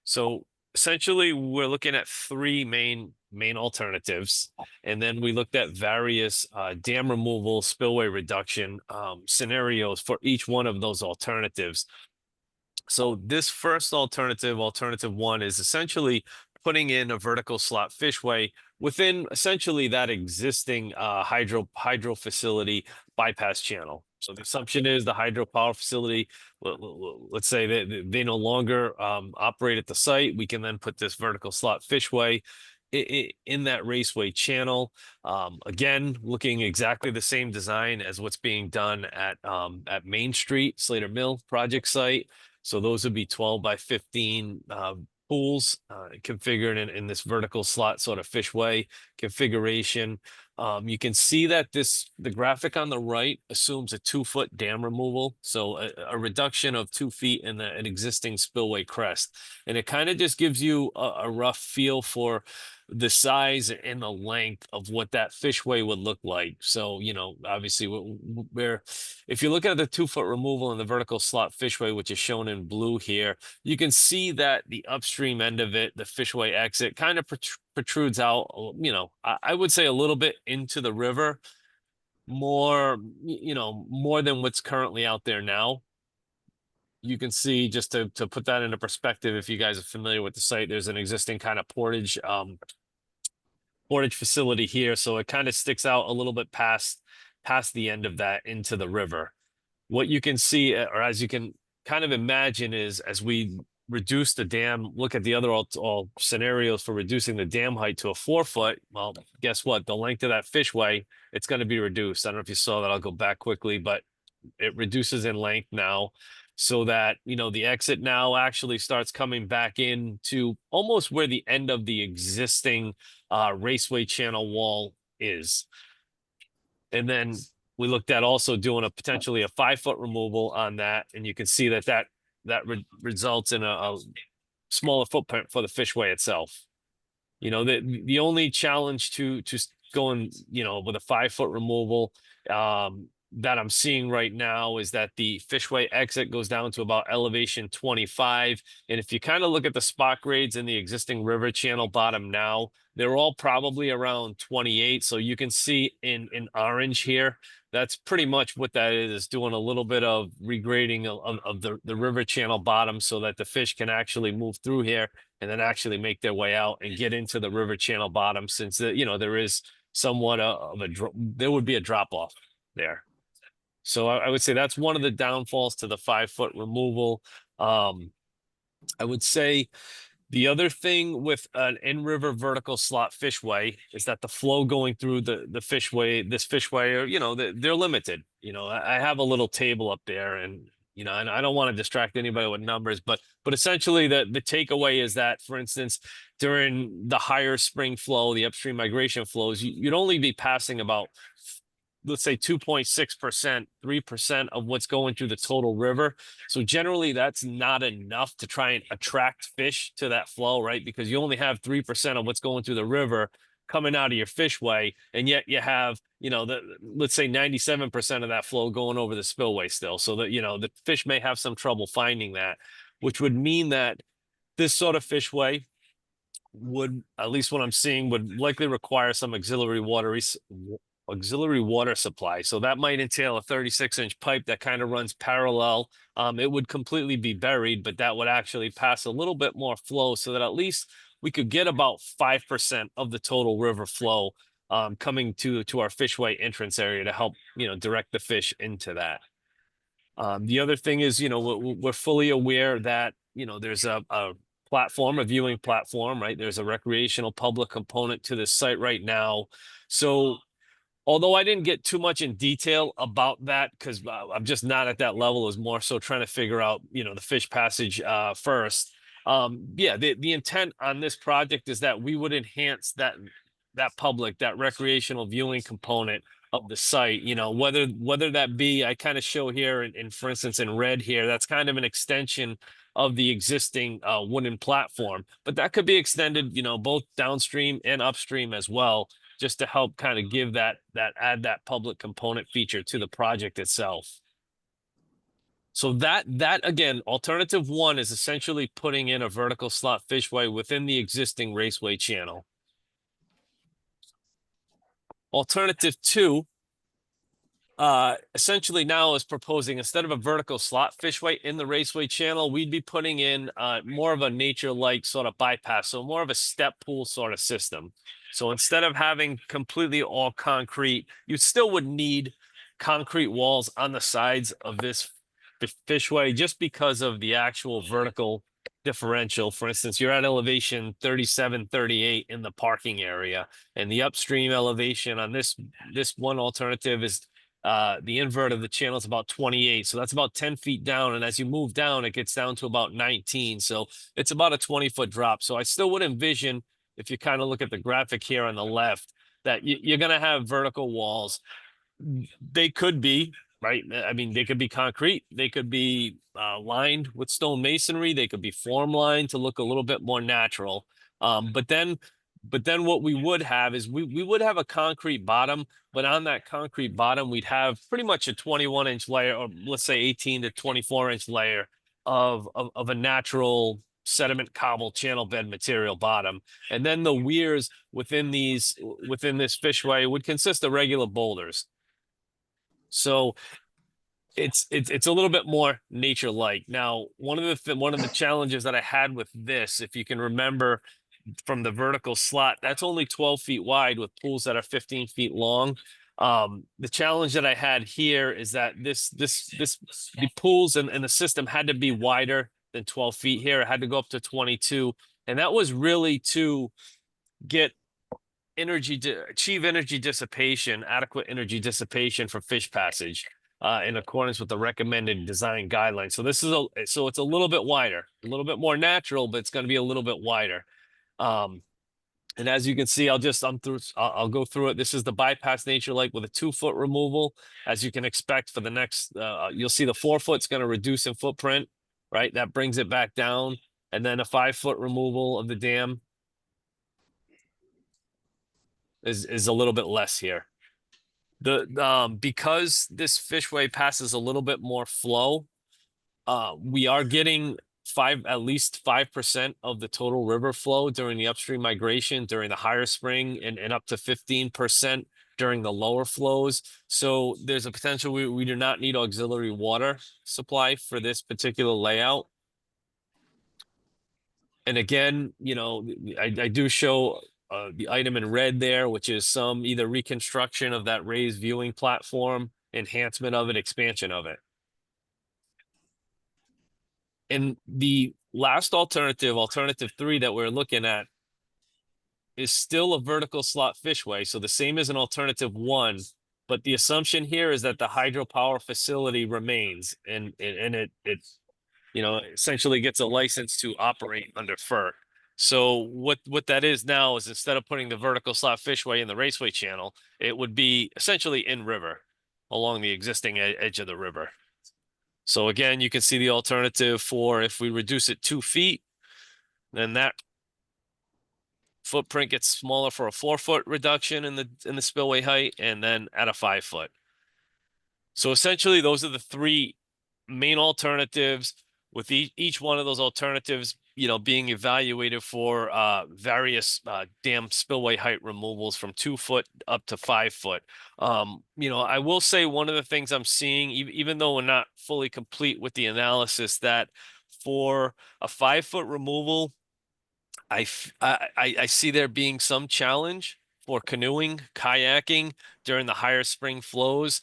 So essentially we're looking at three main alternatives, and then we looked at various dam removal, spillway reduction scenarios for each one of those alternatives. So this first alternative 1, is essentially putting in a vertical slot fishway within essentially that existing hydro facility bypass channel. So the assumption is the hydropower facility, let's say they no longer operate at the site. We can then put this vertical slot fishway in that raceway channel. Again, looking exactly the same design as what's being done at Main Street, Slater Mill project site. So those would be 12 by 15 pools configured in this vertical slot sort of fishway configuration. You can see that the graphic on the right assumes a 2-foot dam removal, so a reduction of 2 feet in an existing spillway crest. And it kind of just gives you a rough feel for the size and the length of what that fishway would look like. So, obviously if you look at the 2-foot removal in the vertical slot fishway, which is shown in blue here, you can see that the upstream end of it, the fishway exit, kind of protrudes out, I would say a little bit into the river, more than what's currently out there now. You can see, just to put that into perspective, if you guys are familiar with the site, there's an existing kind of portage facility here. So it kind of sticks out a little bit past the end of that into the river. What you can see, or as you can kind of imagine, is as we reduce the dam, look at the other all scenarios for reducing the dam height to a 4-foot. Well, guess what? The length of that fishway, it's going to be reduced. I don't know if you saw that. I'll go back quickly, but it reduces in length now, so that the exit now actually starts coming back in to almost where the end of the existing raceway channel wall is. And then we looked at also doing potentially a 5-foot removal on that, and you can see that results in a smaller footprint for the fishway itself. The only challenge to going with a 5-foot removal that I'm seeing right now is that the fishway exit goes down to about elevation 25. And if you kind of look at the spot grades in the existing river channel bottom now, they're all probably around 28. So you can see in orange here, that's pretty much what that is, doing a little bit of regrading of the river channel bottom so that the fish can actually move through here and then actually make their way out and get into the river channel bottom, since there is somewhat there would be a drop off there. So I would say that's one of the downfalls to the 5-foot removal. I would say the other thing with an in-river vertical slot fishway is that the flow going through this fishway, they're limited. I have a little table up there, and I don't want to distract anybody with numbers, but essentially the takeaway is that, for instance, during the higher spring flow, the upstream migration flows, you'd only be passing about, let's say, 2.6%, 3% of what's going through the total river. So generally that's not enough to try and attract fish to that flow, right? Because you only have 3% of what's going through the river coming out of your fishway, and yet you have, let's say 97% of that flow going over the spillway still. So that, the fish may have some trouble finding that, which would mean that this sort of fishway would, at least what I'm seeing, would likely require some auxiliary auxiliary water supply. So that might entail a 36-inch pipe that kind of runs parallel. It would completely be buried, but that would actually pass a little bit more flow so that at least we could get about 5% of the total river flow coming to our fishway entrance area to help, direct the fish into that. The other thing is, we're fully aware that, there's a platform, a viewing platform, right? There's a recreational public component to this site right now. So although I didn't get too much in detail about that because I'm just not at that level, it was more so trying to figure out, the fish passage first. Yeah, the intent on this project is that we would enhance that recreational viewing component of the site, whether that be, I kind of show here in for instance, in red here, that's kind of an extension of the existing wooden platform, but that could be extended, both downstream and upstream as well, just to help kind of give add that public component feature to the project itself. So that again, alternative one is essentially putting in a vertical slot fishway within the existing raceway channel. Alternative two, essentially now is proposing, instead of a vertical slot fishway in the raceway channel, we'd be putting in more of a nature-like sort of bypass, so more of a step pool sort of system. So instead of having completely all concrete, you still would need concrete walls on the sides of this fishway just because of the actual vertical differential. For instance, you're at elevation 37, 38 in the parking area, and the upstream elevation on this one alternative is the invert of the channel is about 28. So that's about 10 feet down. And as you move down, it gets down to about 19. So it's about a 20-foot drop. So I still would envision, if you kind of look at the graphic here on the left, that you're going to have vertical walls. They could be, right? I mean, they could be concrete. They could be lined with stone masonry. They could be form lined to look a little bit more natural. But then what we would have is we would have a concrete bottom, but on that concrete bottom, we'd have pretty much a 21-inch layer, or let's say 18 to 24-inch layer of a natural sediment cobble channel bed material bottom. And then the weirs within this fishway would consist of regular boulders. So it's a little bit more nature-like. Now, one of the challenges that I had with this, if you can remember from the vertical slot, that's only 12 feet wide with pools that are 15 feet long. The challenge that I had here is that the pools and the system had to be wider than 12 feet here. It had to go up to 22. And that was really to get achieve energy dissipation, adequate energy dissipation for fish passage, in accordance with the recommended design guidelines. So it's a little bit wider, a little bit more natural, but it's going to be a little bit wider. And as you can see, I'll go through it. This is the bypass nature-like with a 2-foot removal. As you can expect for the next, you'll see the 4-foot's going to reduce in footprint, right? That brings it back down. And then a 5-foot removal of the dam is a little bit less here. Because this fishway passes a little bit more flow, we are getting at least 5% of the total river flow during the upstream migration during the higher spring, and up to 15% during the lower flows. So there's a potential we do not need auxiliary water supply for this particular layout. And again, I do show the item in red there, which is some either reconstruction of that raised viewing platform, enhancement of it, expansion of it. And the last alternative 3 that we're looking at, is still a vertical slot fishway. So the same as an alternative 1, but the assumption here is that the hydropower facility remains and it essentially gets a license to operate under FERC. So what that is now is, instead of putting the vertical slot fishway in the raceway channel, it would be essentially in river along the existing edge of the river. So again, you can see the alternative for, if we reduce it 2 feet, then that footprint gets smaller for a 4-foot reduction in the spillway height, and then at a 5-foot. So essentially, those are the 3 main alternatives. with each one of those alternatives, you know, being evaluated for various dam spillway height removals from 2 foot up to 5 foot. You know, I will say one of the things I'm seeing, even though we're not fully complete with the analysis, that for a 5 foot removal, I see there being some challenge for canoeing, kayaking during the higher spring flows.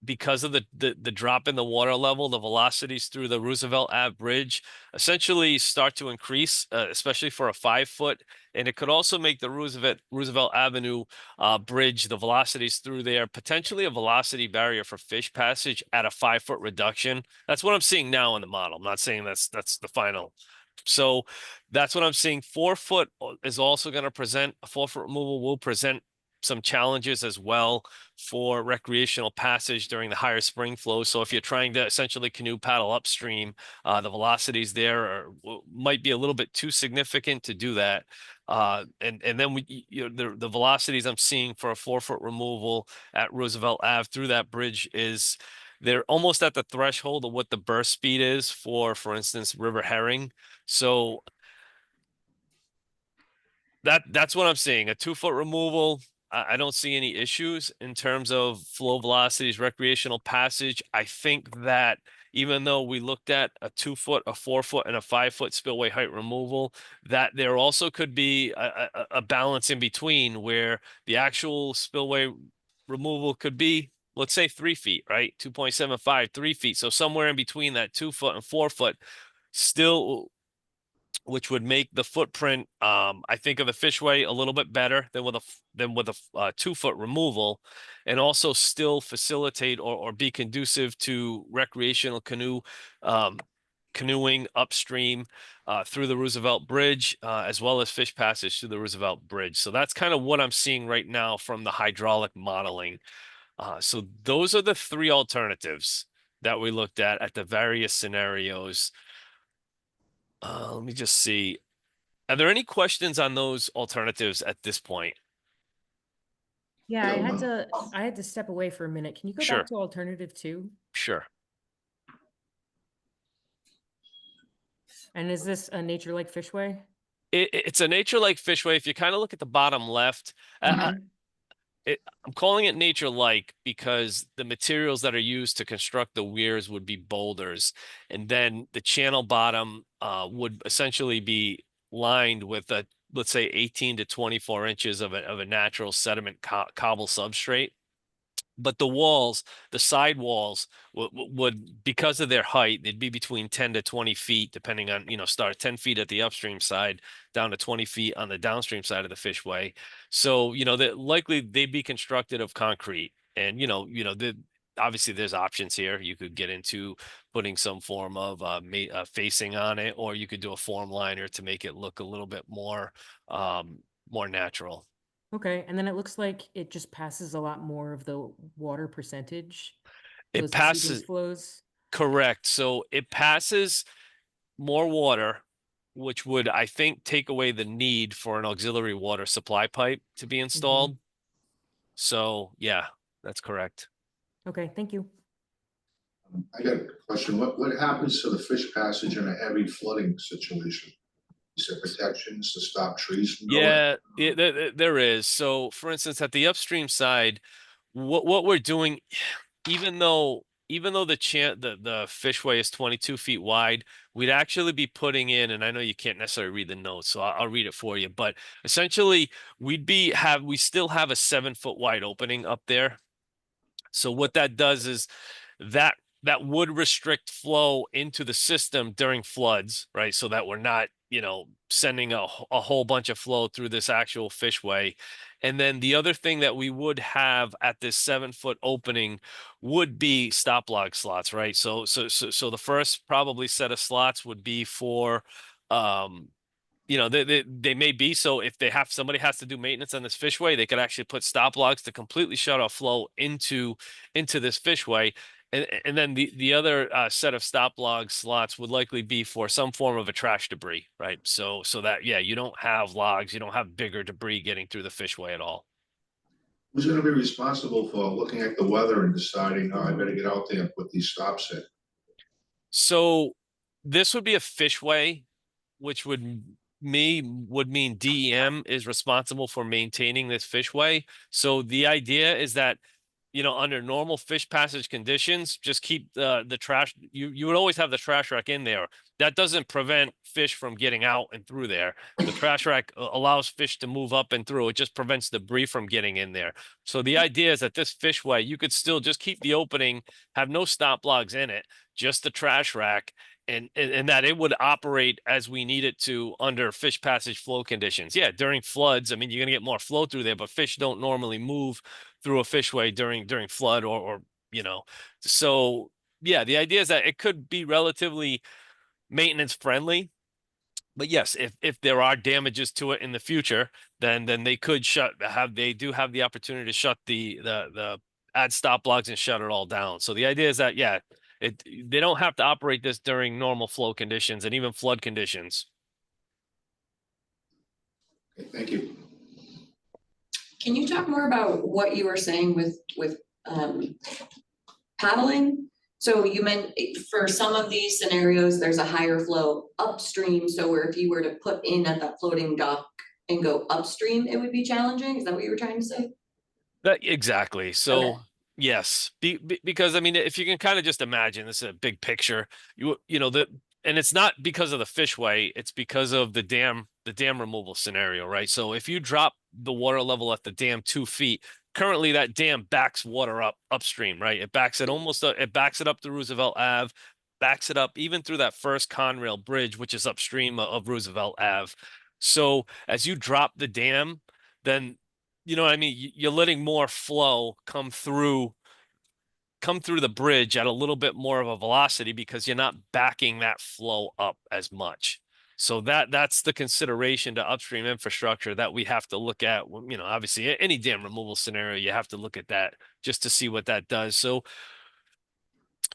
Because of the drop in the water level, the velocities through the Roosevelt Ave Bridge essentially start to increase, especially for a 5 foot. And it could also make the Roosevelt Avenue bridge, the velocities through there, potentially a velocity barrier for fish passage at a 5 foot reduction. That's what I'm seeing now in the model. I'm not saying that's the final. So that's what I'm seeing. 4 foot is also going to present, a 4 foot removal will present some challenges as well for recreational passage during the higher spring flow. So if you're trying to essentially canoe paddle upstream, the velocities there might be a little bit too significant to do that. And then the velocities I'm seeing for a 4 foot removal at Roosevelt Ave through that bridge is they're almost at the threshold of what the burst speed is for instance, river herring. So that's what I'm seeing. A 2 foot removal. I don't see any issues in terms of flow velocities, recreational passage. I think that even though we looked at a 2 foot, a 4 foot, and a 5 foot spillway height removal, that there also could be a balance in between where the actual spillway removal could be, let's say 3 feet, right? 2.75, 3 feet. So somewhere in between that 2 foot and 4 foot, still, which would make the footprint, I think, of the fishway a little bit better than with a 2 foot removal, and also still facilitate or be conducive to recreational canoeing upstream through the Roosevelt Bridge, as well as fish passage through the Roosevelt Bridge. So that's kind of what I'm seeing right now from the hydraulic modeling. So those are the 3 alternatives that we looked at the various scenarios. Let me just see. Are there any questions on those alternatives at this point? Yeah, I had to step away for a minute. Can you go Sure. back to alternative 2? Sure. And is this a nature lake fishway? It's a nature lake fishway. If you kind of look at the bottom left, I'm calling it nature like because the materials that are used to construct the weirs would be boulders, and then the channel bottom would essentially be lined with let's say 18 to 24 inches of a natural sediment cobble substrate. But the walls, the side walls would, because of their height, they'd be between 10 to 20 feet, depending on, start 10 feet at the upstream side, down to 20 feet on the downstream side of the fishway. So, that likely they'd be constructed of concrete. And, obviously there's options here. You could get into putting some form of facing on it, or you could do a form liner to make it look a little bit more natural. Okay, and then it looks like it just passes a lot more of the water percentage. It passes flows. Correct. So it passes more water, which would, I think, take away the need for an auxiliary water supply pipe to be installed. So yeah, that's correct. Okay, thank you. I got a question. What happens to the fish passage in a heavy flooding situation? Is there protections to stop trees from going? Yeah, there is. So for instance, at the upstream side, what we're doing, even though the fishway is 22 feet wide, we'd actually be putting in, and I know you can't necessarily read the notes, so I'll read it for you. But essentially, we still have a 7 foot wide opening up there. So what that does is that would restrict flow into the system during floods, right? So that we're not, sending a whole bunch of flow through this actual fishway. And then the other thing that we would have at this 7 foot opening would be stop log slots, right? So the first probably set of slots would be for, they may be, so if somebody has to do maintenance on this fishway, they could actually put stop logs to completely shut off flow into this fishway. And then the other set of stop log slots would likely be for some form of a trash debris, right? So that, yeah, you don't have logs, you don't have bigger debris getting through the fishway at all. Who's gonna be responsible for looking at the weather and deciding, oh, I better get out there and put these stops in? So this would be a fishway, which would mean DEM is responsible for maintaining this fishway. So the idea is that, you know, under normal fish passage conditions, just keep the trash. You would always have the trash rack in there. That doesn't prevent fish from getting out and through there. The trash rack allows fish to move up and through. It just prevents debris from getting in there. So the idea is that this fishway, you could still just keep the opening, have no stop logs in it, just the trash rack, and that it would operate as we need it to under fish passage flow conditions. Yeah, during floods, I mean, you're gonna get more flow through there, but fish don't normally move through a fishway during flood or you know. So yeah, the idea is that it could be relatively maintenance friendly. But yes, if there are damages to it in the future, then they could they do have the opportunity to shut the add stop logs and shut it all down. So the idea is that yeah, they don't have to operate this during normal flow conditions and even flood conditions. Okay, thank you. Can you talk more about what you were saying with paddling? So you meant for some of these scenarios, there's a higher flow upstream, so where if you were to put in at that floating dock and go upstream, it would be challenging? Is that what you were trying to say? That exactly. So Okay. yes, because I mean, if you can kind of just imagine, this is a big picture. You know and it's not because of the fishway, it's because of the dam removal scenario, right? So if you drop the water level at the dam 2 feet, currently that dam backs water up upstream, right? It backs it it backs it up to Roosevelt Ave, backs it up even through that first Conrail bridge, which is upstream of Roosevelt Ave. So as you drop the dam, then you know what I mean? You're letting more flow come through the bridge at a little bit more of a velocity because you're not backing that flow up as much. So that's the consideration to upstream infrastructure that we have to look at. You know, obviously any dam removal scenario, you have to look at that just to see what that does. So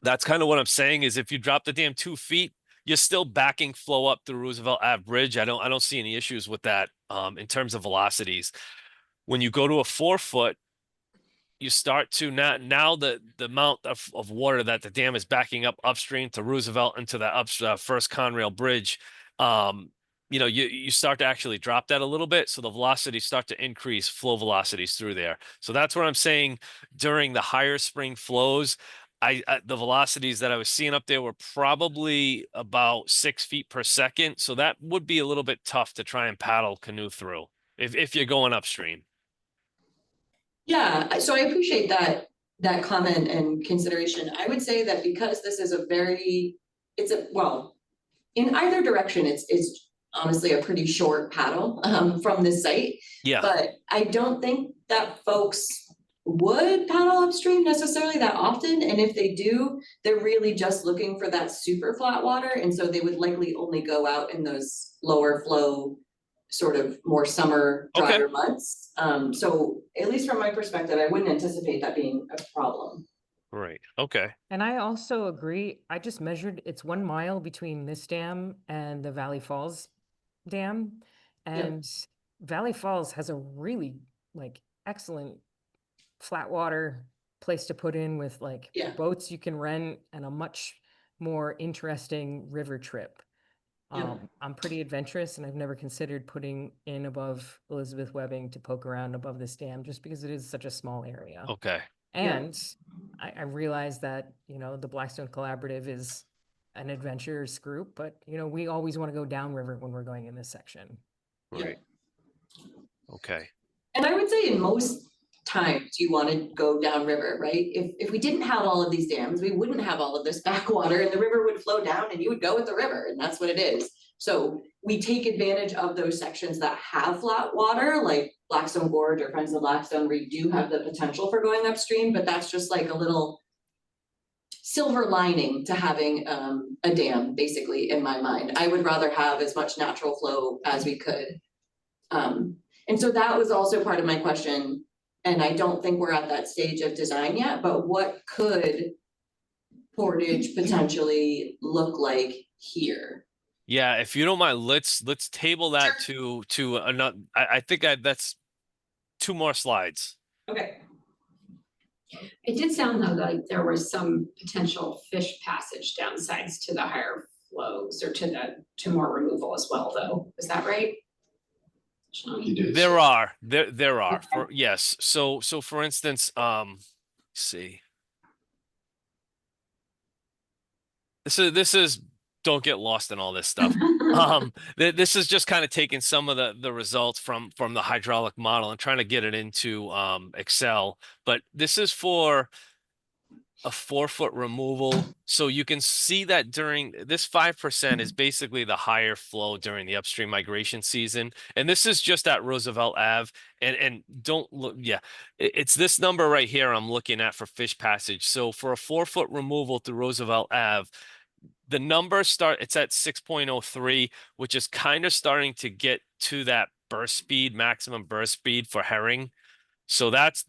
that's kind of what I'm saying is if you drop the dam 2 feet, you're still backing flow up through Roosevelt Ave Bridge. I don't see any issues with that in terms of velocities. When you go to a 4 foot, you start to now the amount of water that the dam is backing up upstream to Roosevelt into the first Conrail bridge, you know, you start to actually drop that a little bit, so the velocities start to increase, flow velocities through there. So that's what I'm saying. During the higher spring flows, the velocities that I was seeing up there were probably about 6 feet per second. So that would be a little bit tough to try and paddle canoe through if you're going upstream. Yeah, so I appreciate that comment and consideration. I would say that because this is well, in either direction, it's honestly a pretty short paddle from this site. Yeah. But I don't think that folks would paddle upstream necessarily that often. And if they do, they're really just looking for that super flat water. And so they would likely only go out in those lower flow, sort of more summer drier months. So at least from my perspective, I wouldn't anticipate that being a problem. Right. Okay. And I also agree. I just measured, it's 1 mile between this dam and the Valley Falls Dam. And Valley Falls has a really excellent flat water place to put in with boats you can rent and a much more interesting river trip. I'm pretty adventurous and I've never considered putting in above Elizabeth Webbing to poke around above this dam just because it is such a small area. Okay. And I realize that, you know, the Blackstone Collaborative is an adventurers group, but, you know, we always want to go downriver when we're going in this section. Right. Okay. And I would say in most times you want to go downriver, right? If we didn't have all of these dams, we wouldn't have all of this backwater and the river would flow down and you would go with the river, and that's what it is. So we take advantage of those sections that have flat water, like Blackstone Gorge or Friends of Blackstone, where you do have the potential for going upstream, but that's just like a little silver lining to having a dam, basically, in my mind. I would rather have as much natural flow as we could. And so that was also part of my question. And I don't think we're at that stage of design yet, but what could Portage potentially look like here? Yeah, if you don't mind, let's table that to another. I think that's 2 more slides. Okay. It did sound though like there was some potential fish passage downsides to the higher flows or to more removal as well, though. Is that right? Sean? He did. There are, there are, yes, so for instance, let's see. This is, don't get lost in all this stuff. This is just kind of taking some of the results from the hydraulic model and trying to get it into Excel. But this is for a 4-foot removal. So you can see that during this 5% is basically the higher flow during the upstream migration season. And this is just at Roosevelt Ave. And don't look, yeah, it's this number right here I'm looking at for fish passage. So for a 4-foot removal through Roosevelt Ave, the number it's at 6.03, which is kind of starting to get to that burst speed, maximum burst speed for herring. So that's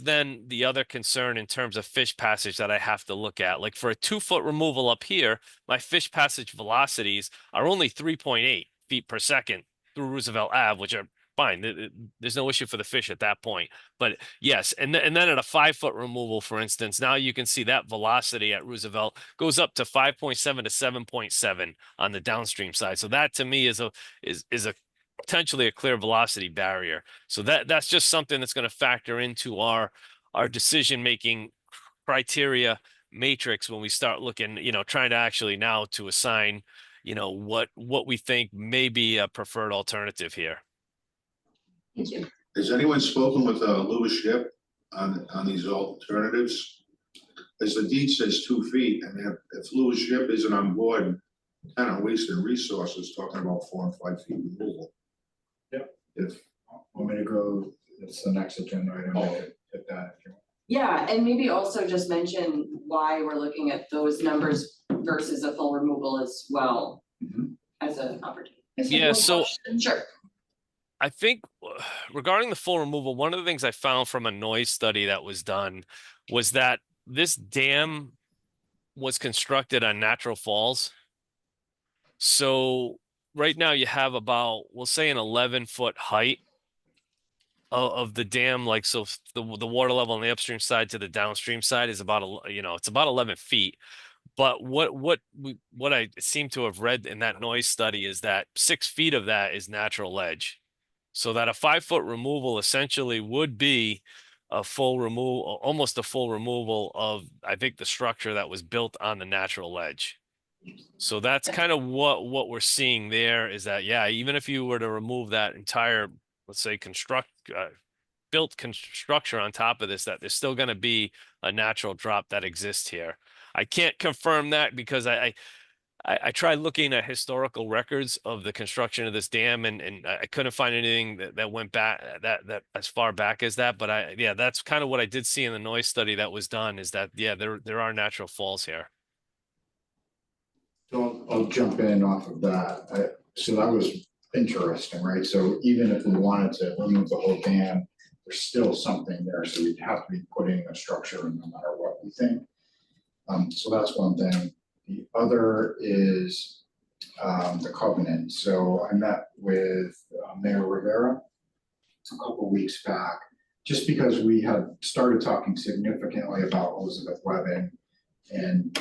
then the other concern in terms of fish passage that I have to look at. Like for a 2-foot removal up here, my fish passage velocities are only 3.8 feet per second through Roosevelt Ave, which are fine. There's no issue for the fish at that point. But yes, and then at a 5-foot removal, for instance, now you can see that velocity at Roosevelt goes up to 5.7 to 7.7 on the downstream side. So that to me is a potentially a clear velocity barrier. So that's just something that's going to factor into our decision-making criteria matrix when we start looking, trying to actually now to assign, what we think may be a preferred alternative here. Thank you. Has anyone spoken with Louis Ship on these alternatives? As the deed says 2 feet, and if Louis Ship isn't on board, kind of wasting resources talking about 4 and 5 feet removal. Yep. If Want me to go, it's the next agenda item, I could hit that if you want. Yeah, and maybe also just mention why we're looking at those numbers versus a full removal as well as an opportunity. Yeah, so sure. I think regarding the full removal, one of the things I found from a noise study that was done was that this dam was constructed on natural falls. So right now you have about, we'll say an 11-foot height of the dam. Like, so the water level on the upstream side to the downstream side is about, it's about 11 feet. But what I seem to have read in that noise study is that 6 feet of that is natural ledge. So that a 5-foot removal essentially would be a full removal, almost a full removal of, I think, the structure that was built on the natural ledge. So that's kind of what we're seeing there is that, yeah, even if you were to remove that entire, let's say, built structure on top of this, that there's still going to be a natural drop that exists here. I can't confirm that because I tried looking at historical records of the construction of this dam and I couldn't find anything that went back that as far back as that. But yeah, that's kind of what I did see in the noise study that was done is that, yeah, there are natural falls here. So I'll jump in off of that. So that was interesting, right? So even if we wanted to remove the whole dam, there's still something there. So we'd have to be putting a structure in no matter what we think. So that's one thing. The other is the covenant. So I met with Mayor Rivera a couple of weeks back, just because we had started talking significantly about Elizabeth Webbing, and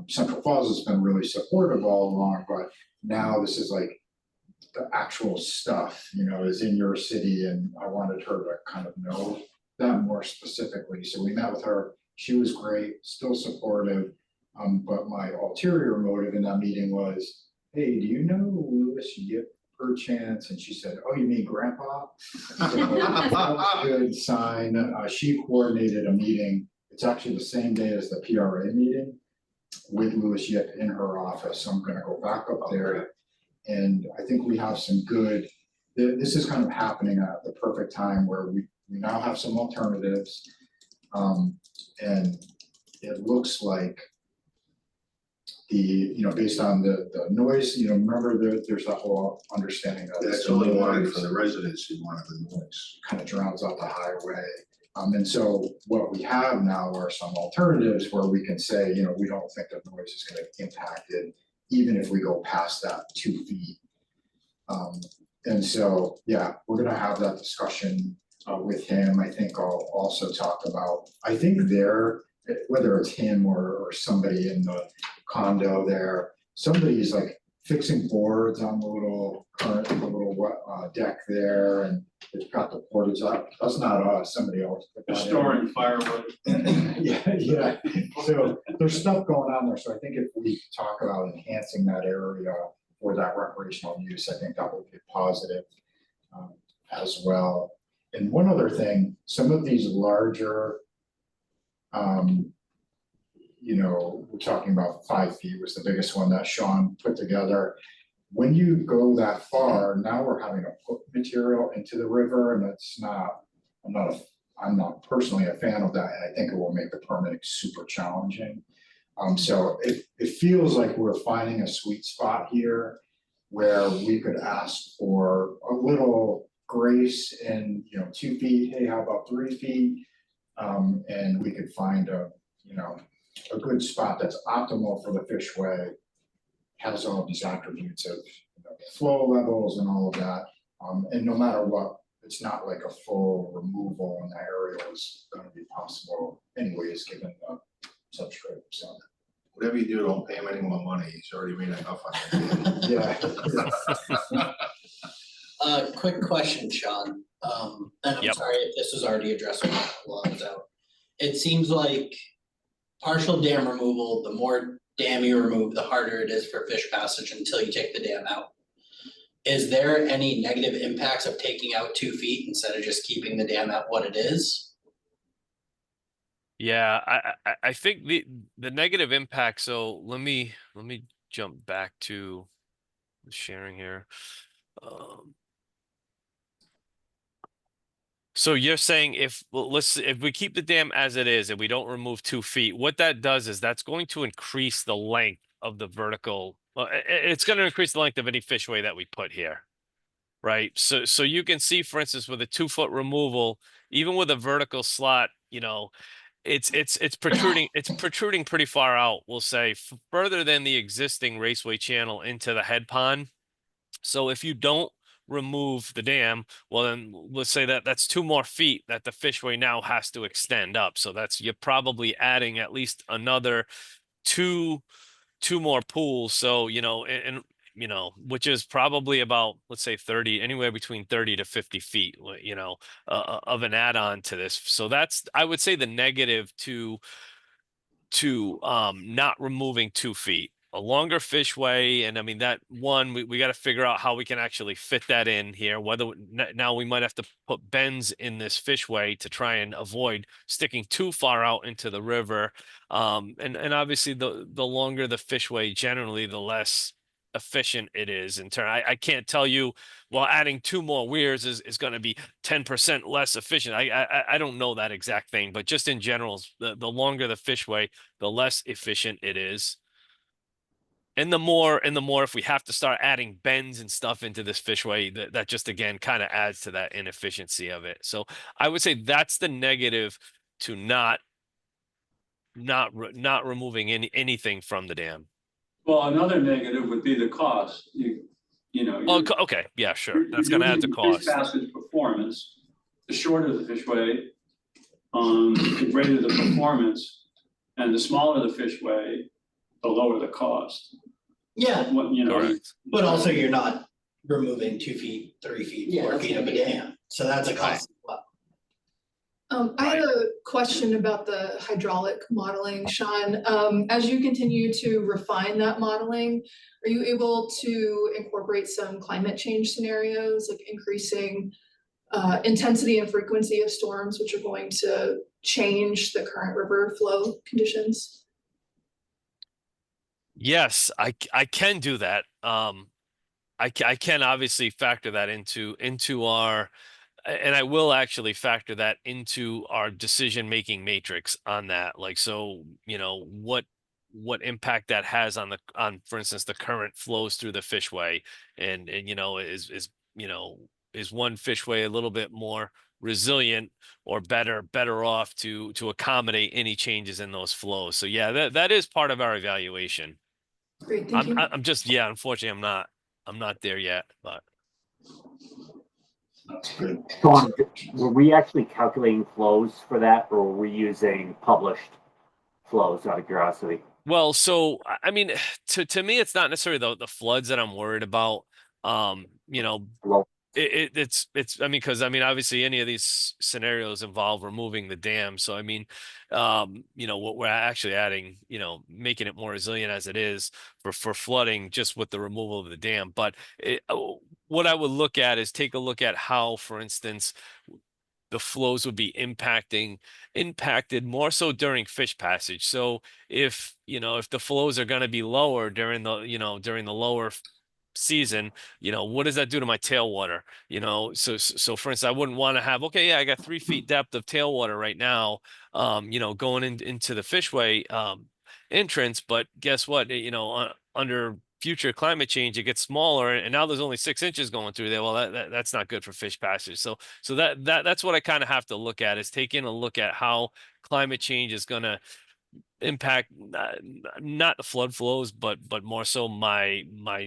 Central Falls has been really supportive all along, but now this is like the actual stuff, is in your city, and I wanted her to kind of know that more specifically. So we met with her. She was great, still supportive. But my ulterior motive in that meeting was, hey, do you know Louis Yip perchance? And she said, oh, you mean Grandpa? So that was a good sign. She coordinated a meeting. It's actually the same day as the PRA meeting with Louis Yip in her office. So I'm going to go back up there. And I think we have some good, this is kind of happening at the perfect time where we now have some alternatives. And it looks like based on the noise, remember there's a whole understanding that that's only wanted for the residents who wanted the noise. Kind of drowns out the highway. And so what we have now are some alternatives where we can say, we don't think the noise is going to impact it, even if we go past that 2 feet. And so, yeah, we're going to have that discussion with him. I think I'll also talk about, I think there, whether it's him or somebody in the condo there, somebody's like fixing boards on the little deck there, and it's got the portage up. That's not us, somebody else put that in. Storing firewood. Yeah. So there's stuff going on there. So I think if we talk about enhancing that area for that recreational use, I think that would be positive as well. And one other thing, some of these larger, we're talking about 5 feet was the biggest one that Sean put together. When you go that far, now we're having to put material into the river, and I'm not personally a fan of that, and I think it will make the permitting super challenging. So it feels like we're finding a sweet spot here where we could ask for a little grace in, 2 feet, hey, how about 3 feet? And we could find a good spot that's optimal for the fishway, has all these attributes of flow levels and all of that. And no matter what, it's not like a full removal in the area is going to be possible anyways, given the substrate. So Whatever you do, don't pay him any more money. He's already made enough on it. yeah. Quick question, Sean. And I'm sorry if this was already addressed while I was out. It seems like partial dam removal, the more dam you remove, the harder it is for fish passage until you take the dam out. Is there any negative impacts of taking out 2 feet instead of just keeping the dam at what it is? Yeah, I think the negative impact, so let me jump back to the sharing here. So you're saying if we keep the dam as it is and we don't remove 2 feet, what that does is that's going to increase the length of the vertical. It's going to increase the length of any fishway that we put here, right? So you can see, for instance, with a 2-foot removal, even with a vertical slot, it's protruding pretty far out, we'll say, further than the existing raceway channel into the head pond. So if you don't remove the dam, well then let's say that's 2 more feet that the fishway now has to extend up. So you're probably adding at least another two more pools. So, which is probably about, let's say 30, anywhere between 30 to 50 feet, of an add-on to this. So that's, I would say, the negative to not removing 2 feet. A longer fishway, and I mean that one, we got to figure out how we can actually fit that in here. Whether now we might have to put bends in this fishway to try and avoid sticking too far out into the river. And obviously the longer the fishway, generally the less efficient it is in turn. I can't tell you, well, adding 2 more weirs is going to be 10% less efficient. I don't know that exact thing, but just in general, the longer the fishway, the less efficient it is. And the more if we have to start adding bends and stuff into this fishway, that just again kind of adds to that inefficiency of it. So I would say that's the negative to not removing anything from the dam. Well, another negative would be the cost. Okay, yeah, sure. That's going to add to cost. Fish passage performance, the shorter the fishway, the greater the performance, and the smaller the fishway, the lower the cost. Yeah, Correct. but also you're not removing 2 feet, 3 feet, 4 feet of a dam. So that's a cost as well. I had a question about the hydraulic modeling, Sean. As you continue to refine that modeling, are you able to incorporate some climate change scenarios, like increasing intensity and frequency of storms, which are going to change the current river flow conditions? Yes, I can do that. I can obviously factor that into our, and I will actually factor that into our decision-making matrix on that. Like, so, what impact that has on for instance, the current flows through the fishway, and is one fishway a little bit more resilient or better off to accommodate any changes in those flows. So yeah, that is part of our evaluation. Great, thank you. I'm just, unfortunately, I'm not there yet, but. That's good. Sean, were we actually calculating flows for that, or were we using published flows out of curiosity? Well, so I mean, to me, it's not necessarily the floods that I'm worried about. You know, Flow. it's I mean, because I mean, obviously, any of these scenarios involve removing the dam. So I mean, you know, what we're actually adding, you know, making it more resilient as it is for flooding, just with the removal of the dam. But what I would look at is take a look at how, for instance, the flows would be impacted more so during fish passage. So if, you know, if the flows are going to be lower during the, you know, during the lower season, you know, what does that do to my tailwater? You know, so for instance, I wouldn't want to have, okay, yeah, I got 3 feet depth of tailwater right now, you know, going into the fishway entrance, but guess what? You know, under future climate change, it gets smaller, and now there's only 6 inches going through there. Well, that's not good for fish passage. So that's what I kind of have to look at, is taking a look at how climate change is going to impact not the flood flows, but more so my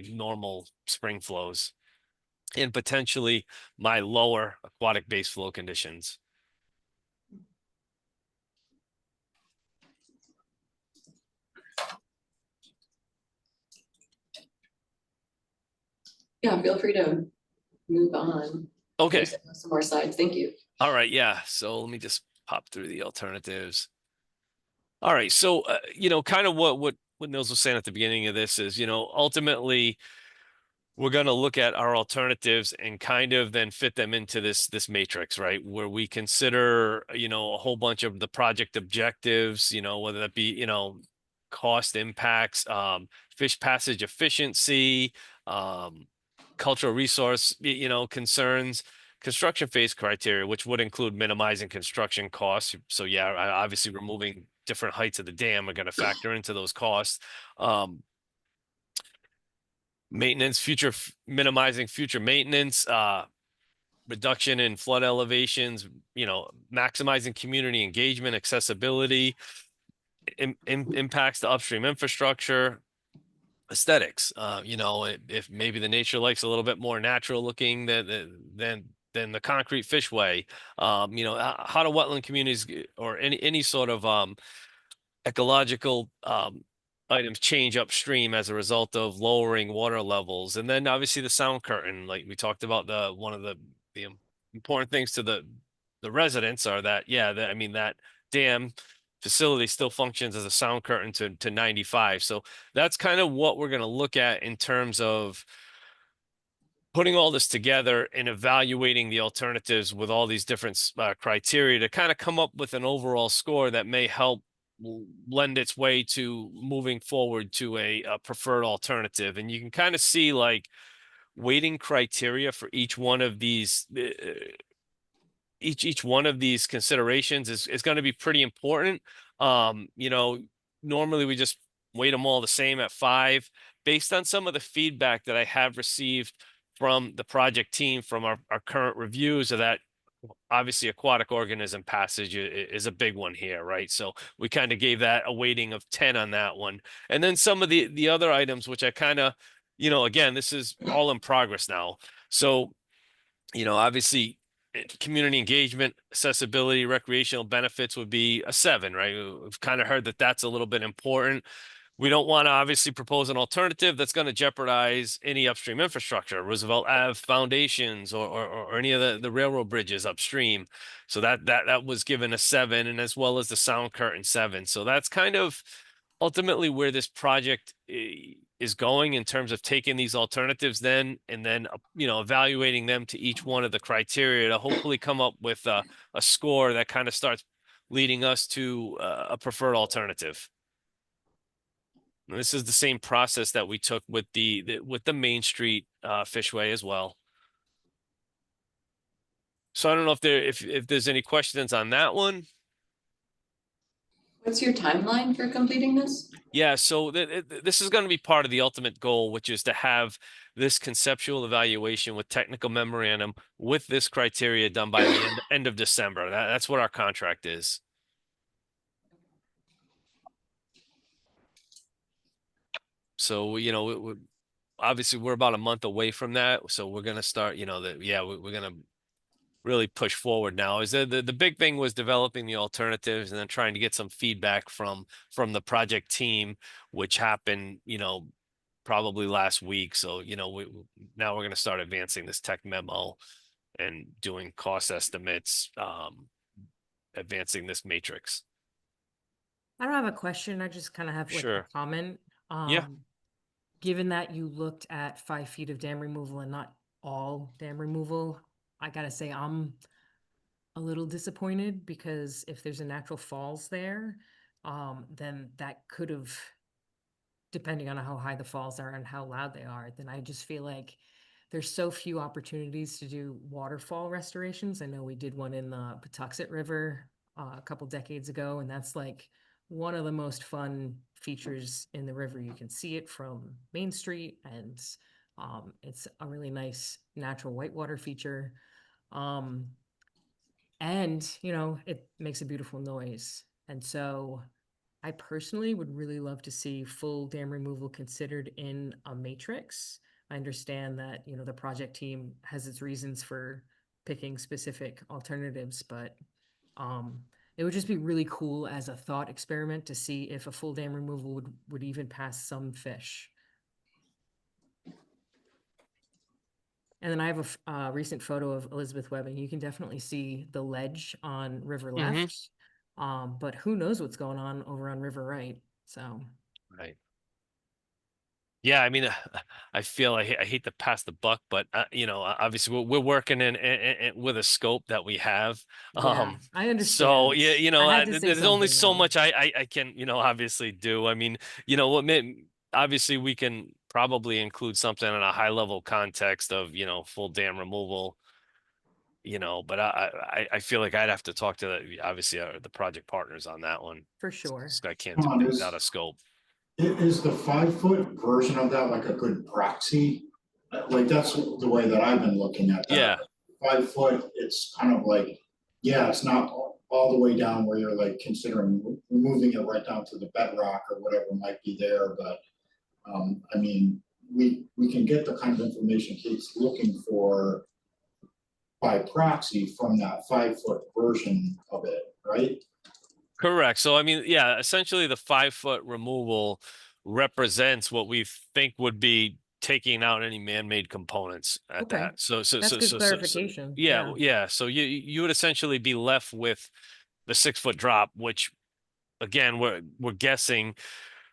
normal spring flows, and potentially my lower aquatic base flow conditions. Yeah, feel free to move on. Okay. There's some more slides. Thank you. All right. Yeah. So let me just pop through the alternatives. All right. So, you know, kind of what Nils was saying at the beginning of this is, you know, ultimately we're going to look at our alternatives and kind of then fit them into this matrix, right? Where we consider, you know, a whole bunch of the project objectives, you know, whether that be, you know, cost impacts, fish passage efficiency, cultural resource, you know, concerns, construction phase criteria, which would include minimizing construction costs. So yeah, obviously removing different heights of the dam are going to factor into those costs. Maintenance, minimizing future maintenance, reduction in flood elevations, you know, maximizing community engagement, accessibility, impacts to upstream infrastructure, aesthetics. You know, if maybe the nature likes a little bit more natural looking than the concrete fishway. You know, how do wetland communities or any sort of ecological items change upstream as a result of lowering water levels? And then obviously the sound curtain, like we talked about, one of the important things to the residents are that, yeah, I mean, that dam facility still functions as a sound curtain to 95. So that's kind of what we're going to look at in terms of putting all this together and evaluating the alternatives with all these different criteria to kind of come up with an overall score that may help lend its way to moving forward to a preferred alternative. And you can kind of see like weighting criteria for each one of these each one of these considerations is going to be pretty important. You know, normally we just weight them all the same at 5. Based on some of the feedback that I have received from the project team, from our current reviews of that, obviously aquatic organism passage is a big one here, right? So we kind of gave that a weighting of 10 on that one. And then some of the other items, which I kind of, you know, again, this is all in progress now. So, you know, obviously community engagement, accessibility, recreational benefits would be a 7, right? We've kind of heard that that's a little bit important. We don't want to obviously propose an alternative that's going to jeopardize any upstream infrastructure, Roosevelt Ave foundations, or any of the railroad bridges upstream. So that was given a 7, and as well as the sound curtain 7. So that's kind of ultimately where this project is going in terms of taking these alternatives then, and then, you know, evaluating them to each one of the criteria to hopefully come up with a score that kind of starts leading us to a preferred alternative. And this is the same process that we took with the Main Street fishway as well. So I don't know if there's any questions on that one. What's your timeline for completing this? Yeah, so this is going to be part of the ultimate goal, which is to have this conceptual evaluation with technical memorandum with this criteria done by the end of December. That's what our contract is. So, you know, obviously we're about a month away from that. So we're going to start, you know, we're going to really push forward now. Is the big thing was developing the alternatives and then trying to get some feedback from the project team, which happened, probably last week. So, now we're going to start advancing this tech memo and doing cost estimates, advancing this matrix. I don't have a question. I just kind of have like a Sure. comment. Yeah. Given that you looked at 5 feet of dam removal and not all dam removal, I gotta say I'm a little disappointed because if there's a natural falls there, then that could have, depending on how high the falls are and how loud they are, then I just feel like there's so few opportunities to do waterfall restorations. I know we did one in the Patuxent River a couple decades ago, and that's like one of the most fun features in the river. You can see it from Main Street, and it's a really nice natural whitewater feature. And, it makes a beautiful noise. And so I personally would really love to see full dam removal considered in a matrix. I understand that, the project team has its reasons for picking specific alternatives, but it would just be really cool as a thought experiment to see if a full dam removal would even pass some fish. And then I have a recent photo of Elizabeth Webb, and you can definitely see the ledge on River Left. But who knows what's going on over on River Right? So. Right. Yeah, I mean, I feel I hate to pass the buck, but obviously we're working in with a scope that we have. Yeah, I understand. So yeah, I had to say there's only something, so though. much I can obviously do. I mean, obviously we can probably include something in a high level context of full dam removal. But I feel like I'd have to talk to obviously the project partners on that one. For sure. I can't Come do on, things out of scope. Is the 5 foot version of that like a good proxy? Like, that's the way that I've been looking at that. Yeah. 5 foot, it's kind of like, yeah, it's not all the way down where you're like considering removing it right down to the bedrock or whatever might be there, but I mean, we can get the kind of information Kate's looking for by proxy from that 5 foot version of it, right? Correct. So I mean, yeah, essentially the 5 foot removal represents what we think would be taking out any man-made components at Okay. that. So That's good clarification. yeah, yeah. So you would essentially be left with the 6 foot drop, which again we're guessing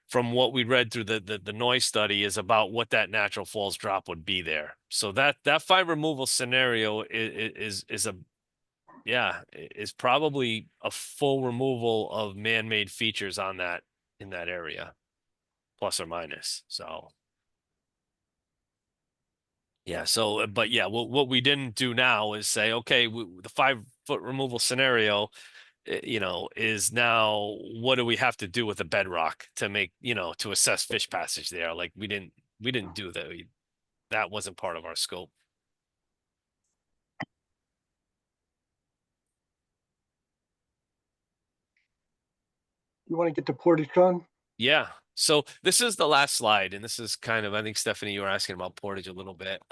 from what we read through the noise study is about what that natural falls drop would be there. So that 5 removal scenario is probably a full removal of man-made features on that in that area, plus or minus. So yeah, so but yeah, what we didn't do now is say, okay, the 5 foot removal scenario, is now what do we have to do with the bedrock to make, to assess fish passage there? Like we didn't do that. That wasn't part of our scope. You want to get to Portage, John? Yeah. So this is the last slide, and this is kind of, I think, Stephanie, you were asking about Portage a little bit.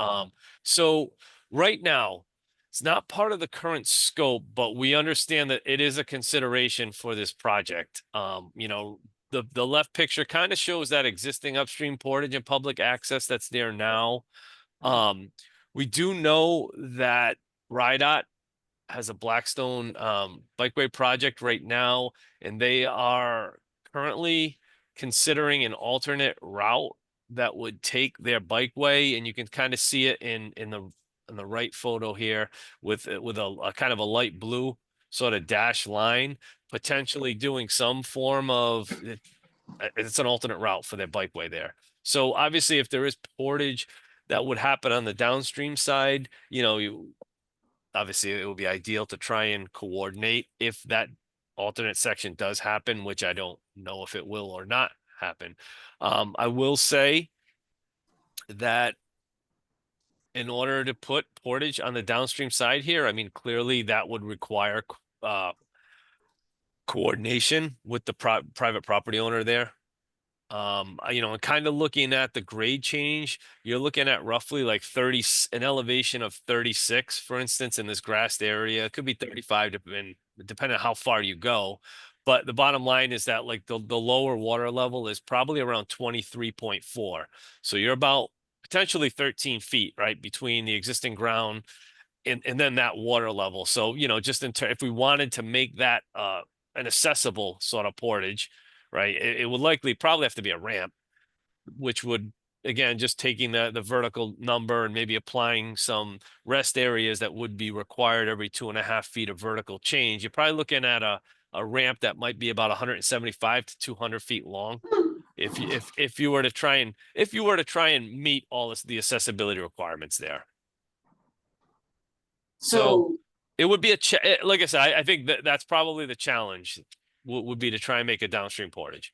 So right now, it's not part of the current scope, but we understand that it is a consideration for this project. The left picture kind of shows that existing upstream portage and public access that's there now. We do know that RIDOT has a Blackstone bikeway project right now, and they are currently considering an alternate route that would take their bikeway, and you can kind of see it in the right photo here with a kind of a light blue sort of dash line, potentially doing some form of it's an alternate route for their bikeway there. So obviously, if there is portage that would happen on the downstream side, obviously it would be ideal to try and coordinate if that alternate section does happen, which I don't know if it will or not happen. I will say that in order to put portage on the downstream side here, I mean, clearly that would require coordination with the private property owner there. You know, and kind of looking at the grade change, you're looking at roughly like an elevation of 36, for instance, in this grassed area. It could be 35 depending on how far you go. But the bottom line is that like the lower water level is probably around 23.4. So you're about potentially 13 feet, right, between the existing ground and then that water level. So, you know, just if we wanted to make that an accessible sort of portage, right, it would likely probably have to be a ramp, which would, again, just taking the vertical number and maybe applying some rest areas that would be required every 2.5 feet of vertical change. You're probably looking at a ramp that might be about 175 to 200 feet long. If you were to try and meet all the accessibility requirements there. So it would be like I said, I think that's probably the challenge would be to try and make a downstream portage.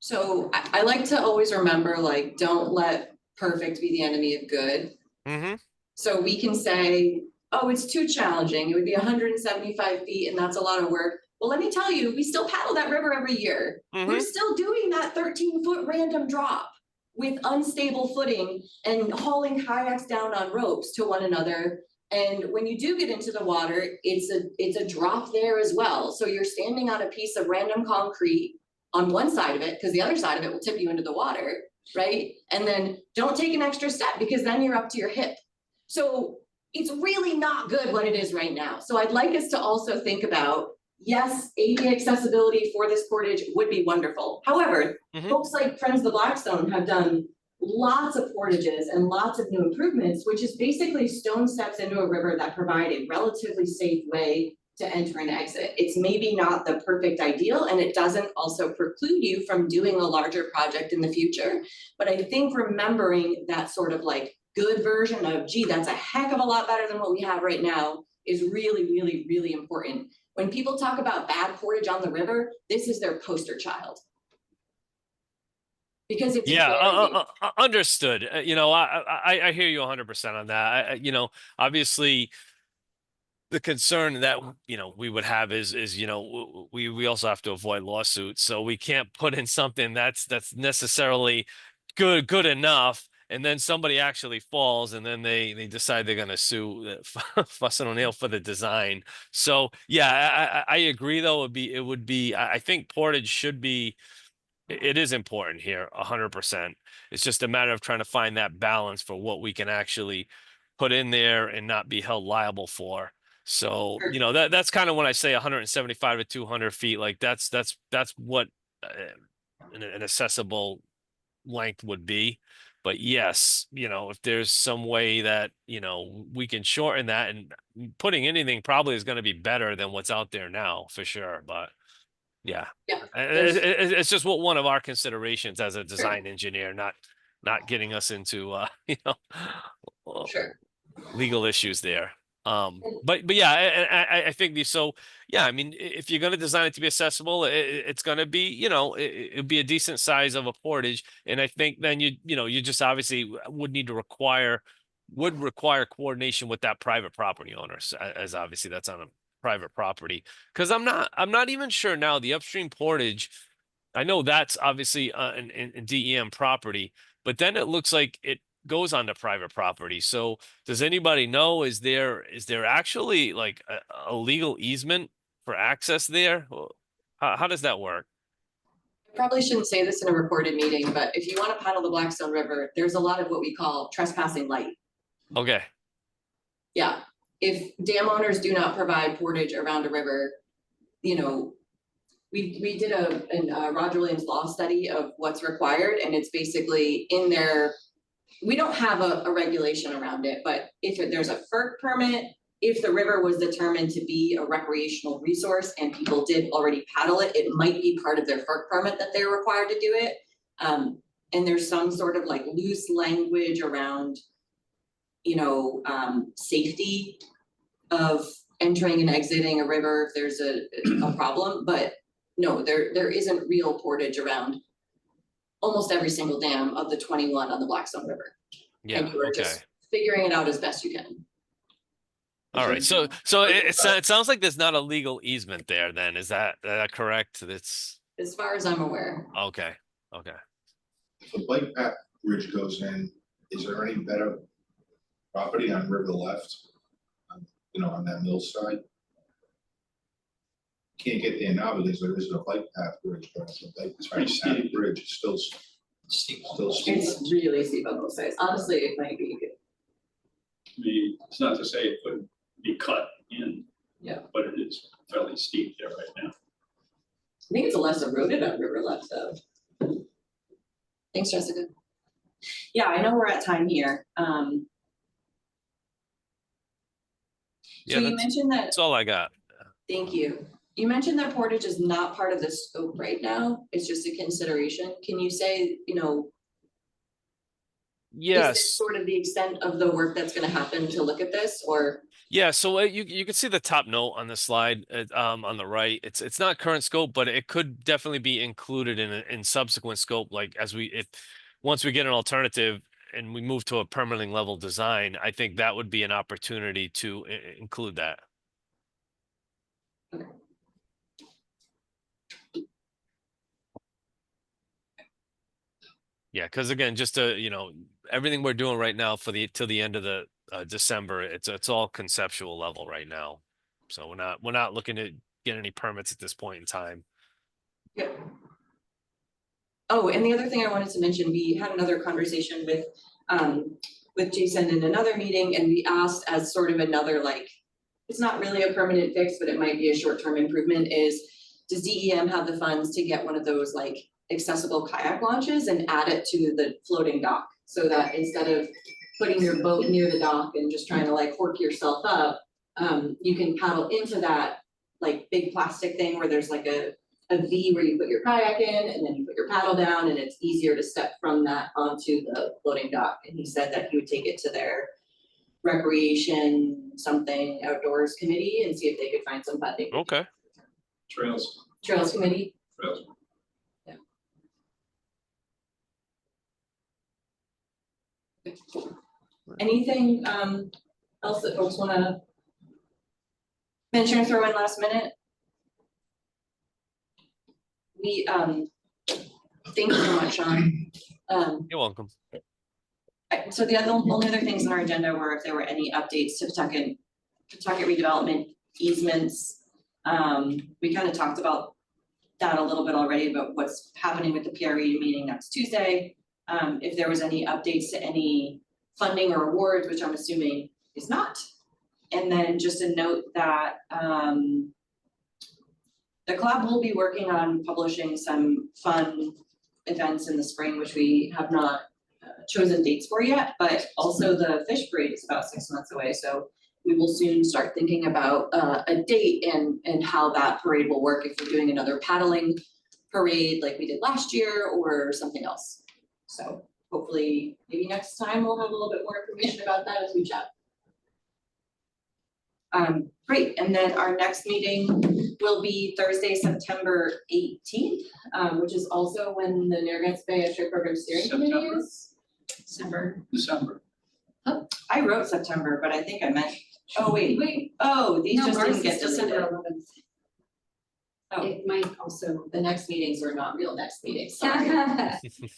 So I like to always remember, like, don't let perfect be the enemy of good. Mm-hmm. So we can say, oh, it's too challenging. It would be 175 feet and that's a lot of work. Well, let me tell you, we still paddle that river every year. Mm-hmm. We're still doing that 13-foot random drop with unstable footing and hauling kayaks down on ropes to one another. And when you do get into the water, it's a drop there as well. So you're standing on a piece of random concrete on one side of it, because the other side of it will tip you into the water, right? And then don't take an extra step because then you're up to your hip. So it's really not good what it is right now. So I'd like us to also think about, yes, ADA accessibility for this portage would be wonderful. However, folks like Friends of the Blackstone have done lots of portages and lots of new improvements, which is basically stone steps into a river that provide a relatively safe way to enter and exit. It's maybe not the perfect ideal, and it doesn't also preclude you from doing a larger project in the future. But I think remembering that sort of like good version of, gee, that's a heck of a lot better than what we have right now is really, really, really important. When people talk about bad portage on the river, this is their poster child. Because it's understood. You know, I hear you 100% on that. You know, obviously the concern that, you know, we would have is, you know, we also have to avoid lawsuits. So we can't put in something that's necessarily good enough. And then somebody actually falls and then they decide they're going to sue Fuss and O'Neill for the design. So yeah, I agree though. It would be, I think portage should be, it is important here, 100%. It's just a matter of trying to find that balance for what we can actually put in there and not be held liable for. So, you know, that's kind of when I say 175 to 200 feet, like that's what an accessible length would be. But yes, you know, if there's some way that, you know, we can shorten that, and putting anything probably is going to be better than what's out there now for sure. But yeah, it's just one of our considerations as a design engineer, not getting us into you know, legal issues there. But yeah, I think so. Yeah, I mean, if you're going to design it to be accessible, it's going to be, you know, it'd be a decent size of a portage, and I think then you know, you just obviously would require coordination with that private property owner, as obviously that's on a private property. Because I'm not even sure now, the upstream portage, I know that's obviously in DEM property, but then it looks like it goes onto private property. So does anybody know, is there actually like a legal easement for access there? How does that work? I probably shouldn't say this in a recorded meeting, but if you want to paddle the Blackstone River, there's a lot of what we call trespassing light. Okay. Yeah, if dam owners do not provide portage around a river, you know, we did a Roger Williams law study of what's required, and it's basically in there. We don't have a regulation around it, but if there's a FERC permit, if the river was determined to be a recreational resource and people did already paddle it, it might be part of their FERC permit that they're required to do it. And there's some sort of like loose language around, you know, safety of entering and exiting a river if there's a problem, but no, there isn't real portage around almost every single dam of the 21 on the Blackstone River. Yeah, and you are just figuring it out as best you can. All right, so it sounds like there's not a legal easement there then, is that correct? That's as far as I'm aware. Okay, okay. If the bike path bridge goes in, is there any better property on River Left? You know, on that mill side? Can't get there now because there isn't a bike path bridge, but it's a bike path bridge, it's still steep. It's really steep on both sides. Honestly, it might be. I mean, it's not to say it couldn't be cut in. Yeah. But it is fairly steep there right now. I think it's less eroded on River Left though. Thanks, Jessica. Yeah, I know we're at time here. So Yeah, you mentioned that, that's all I got. thank you. You mentioned that portage is not part of the scope right now. It's just a consideration. Can you say, you know, is Yes. this sort of the extent of the work that's gonna happen to look at this, or? Yeah, so you can see the top note on the slide on the right. It's not current scope, but it could definitely be included in subsequent scope. Like once we get an alternative and we move to a permitting level design, I think that would be an opportunity to include that. Yeah, because again, just everything we're doing right now till the end of the December, it's all conceptual level right now. So we're not looking to get any permits at this point in time. Yeah. Oh, and the other thing I wanted to mention, we had another conversation with Jason in another meeting, and we asked as sort of another, like, it's not really a permanent fix, but it might be a short-term improvement, is does DEM have the funds to get one of those like accessible kayak launches and add it to the floating dock, so that instead of putting your boat near the dock and just trying to like hork yourself up, you can paddle into that like big plastic thing where there's like a V where you put your kayak in and then you put your paddle down, and it's easier to step from that onto the floating dock. And he said that he would take it to their recreation something outdoors committee and see if they could find some funding. Okay. Trails. Trails committee. Trails. Yeah. Anything else that folks wanna mention or throw in last minute? We thank you so much, Sean. You're welcome. So the only other things on our agenda were if there were any updates to Pawtucket redevelopment easements. We kind of talked about that a little bit already, about what's happening with the PRE meeting next Tuesday. If there was any updates to any funding or awards, which I'm assuming is not. And then just a note that the club will be working on publishing some fun events in the spring, which we have not chosen dates for yet, but also the fish parade is about 6 months away. So we will soon start thinking about a date and how that parade will work, if we're doing another paddling parade like we did last year or something else. So hopefully maybe next time we'll have a little bit more information about that as we chat. Great, and then our next meeting will be Thursday, September 18th, which is also when the Narragansett Bay Extra Program Steering Committee is. December. Oh, I wrote September, but I think I meant, oh, wait, oh, these just didn't get December deleted. 11th. Oh, It might also. the next meetings were not real next meetings, sorry.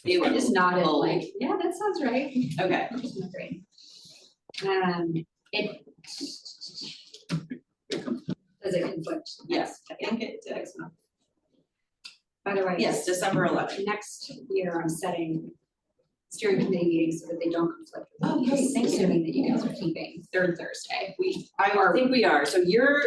They were I just nodded bold. like, yeah, that sounds right. Okay, Just my brain. It. Does it conflict? yes, I think it did. Next month. By the way. Yes, December 11th. Next year, I'm setting steering committee meetings so that they don't conflict. with Oh, great, thank you. Assuming that you guys are keeping third Thursday. I think we are, so you're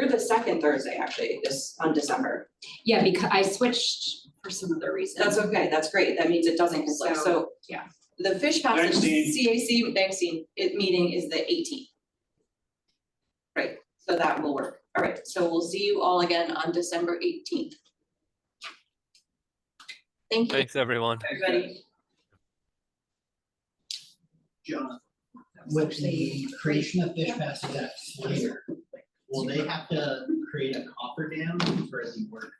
the second Thursday actually, on December. Yeah, because I switched for some other reason. That's okay, that's great, that means it doesn't conflict, so. yeah. The fish passage Vaccine. CAC vaccine meeting is the 18th. Right, so that will work, all right, so we'll see you all again on December 18th. Thank you, Thanks, everyone. everybody. John, with the creation of fish passage at later, will they have to create a coffer dam for the work?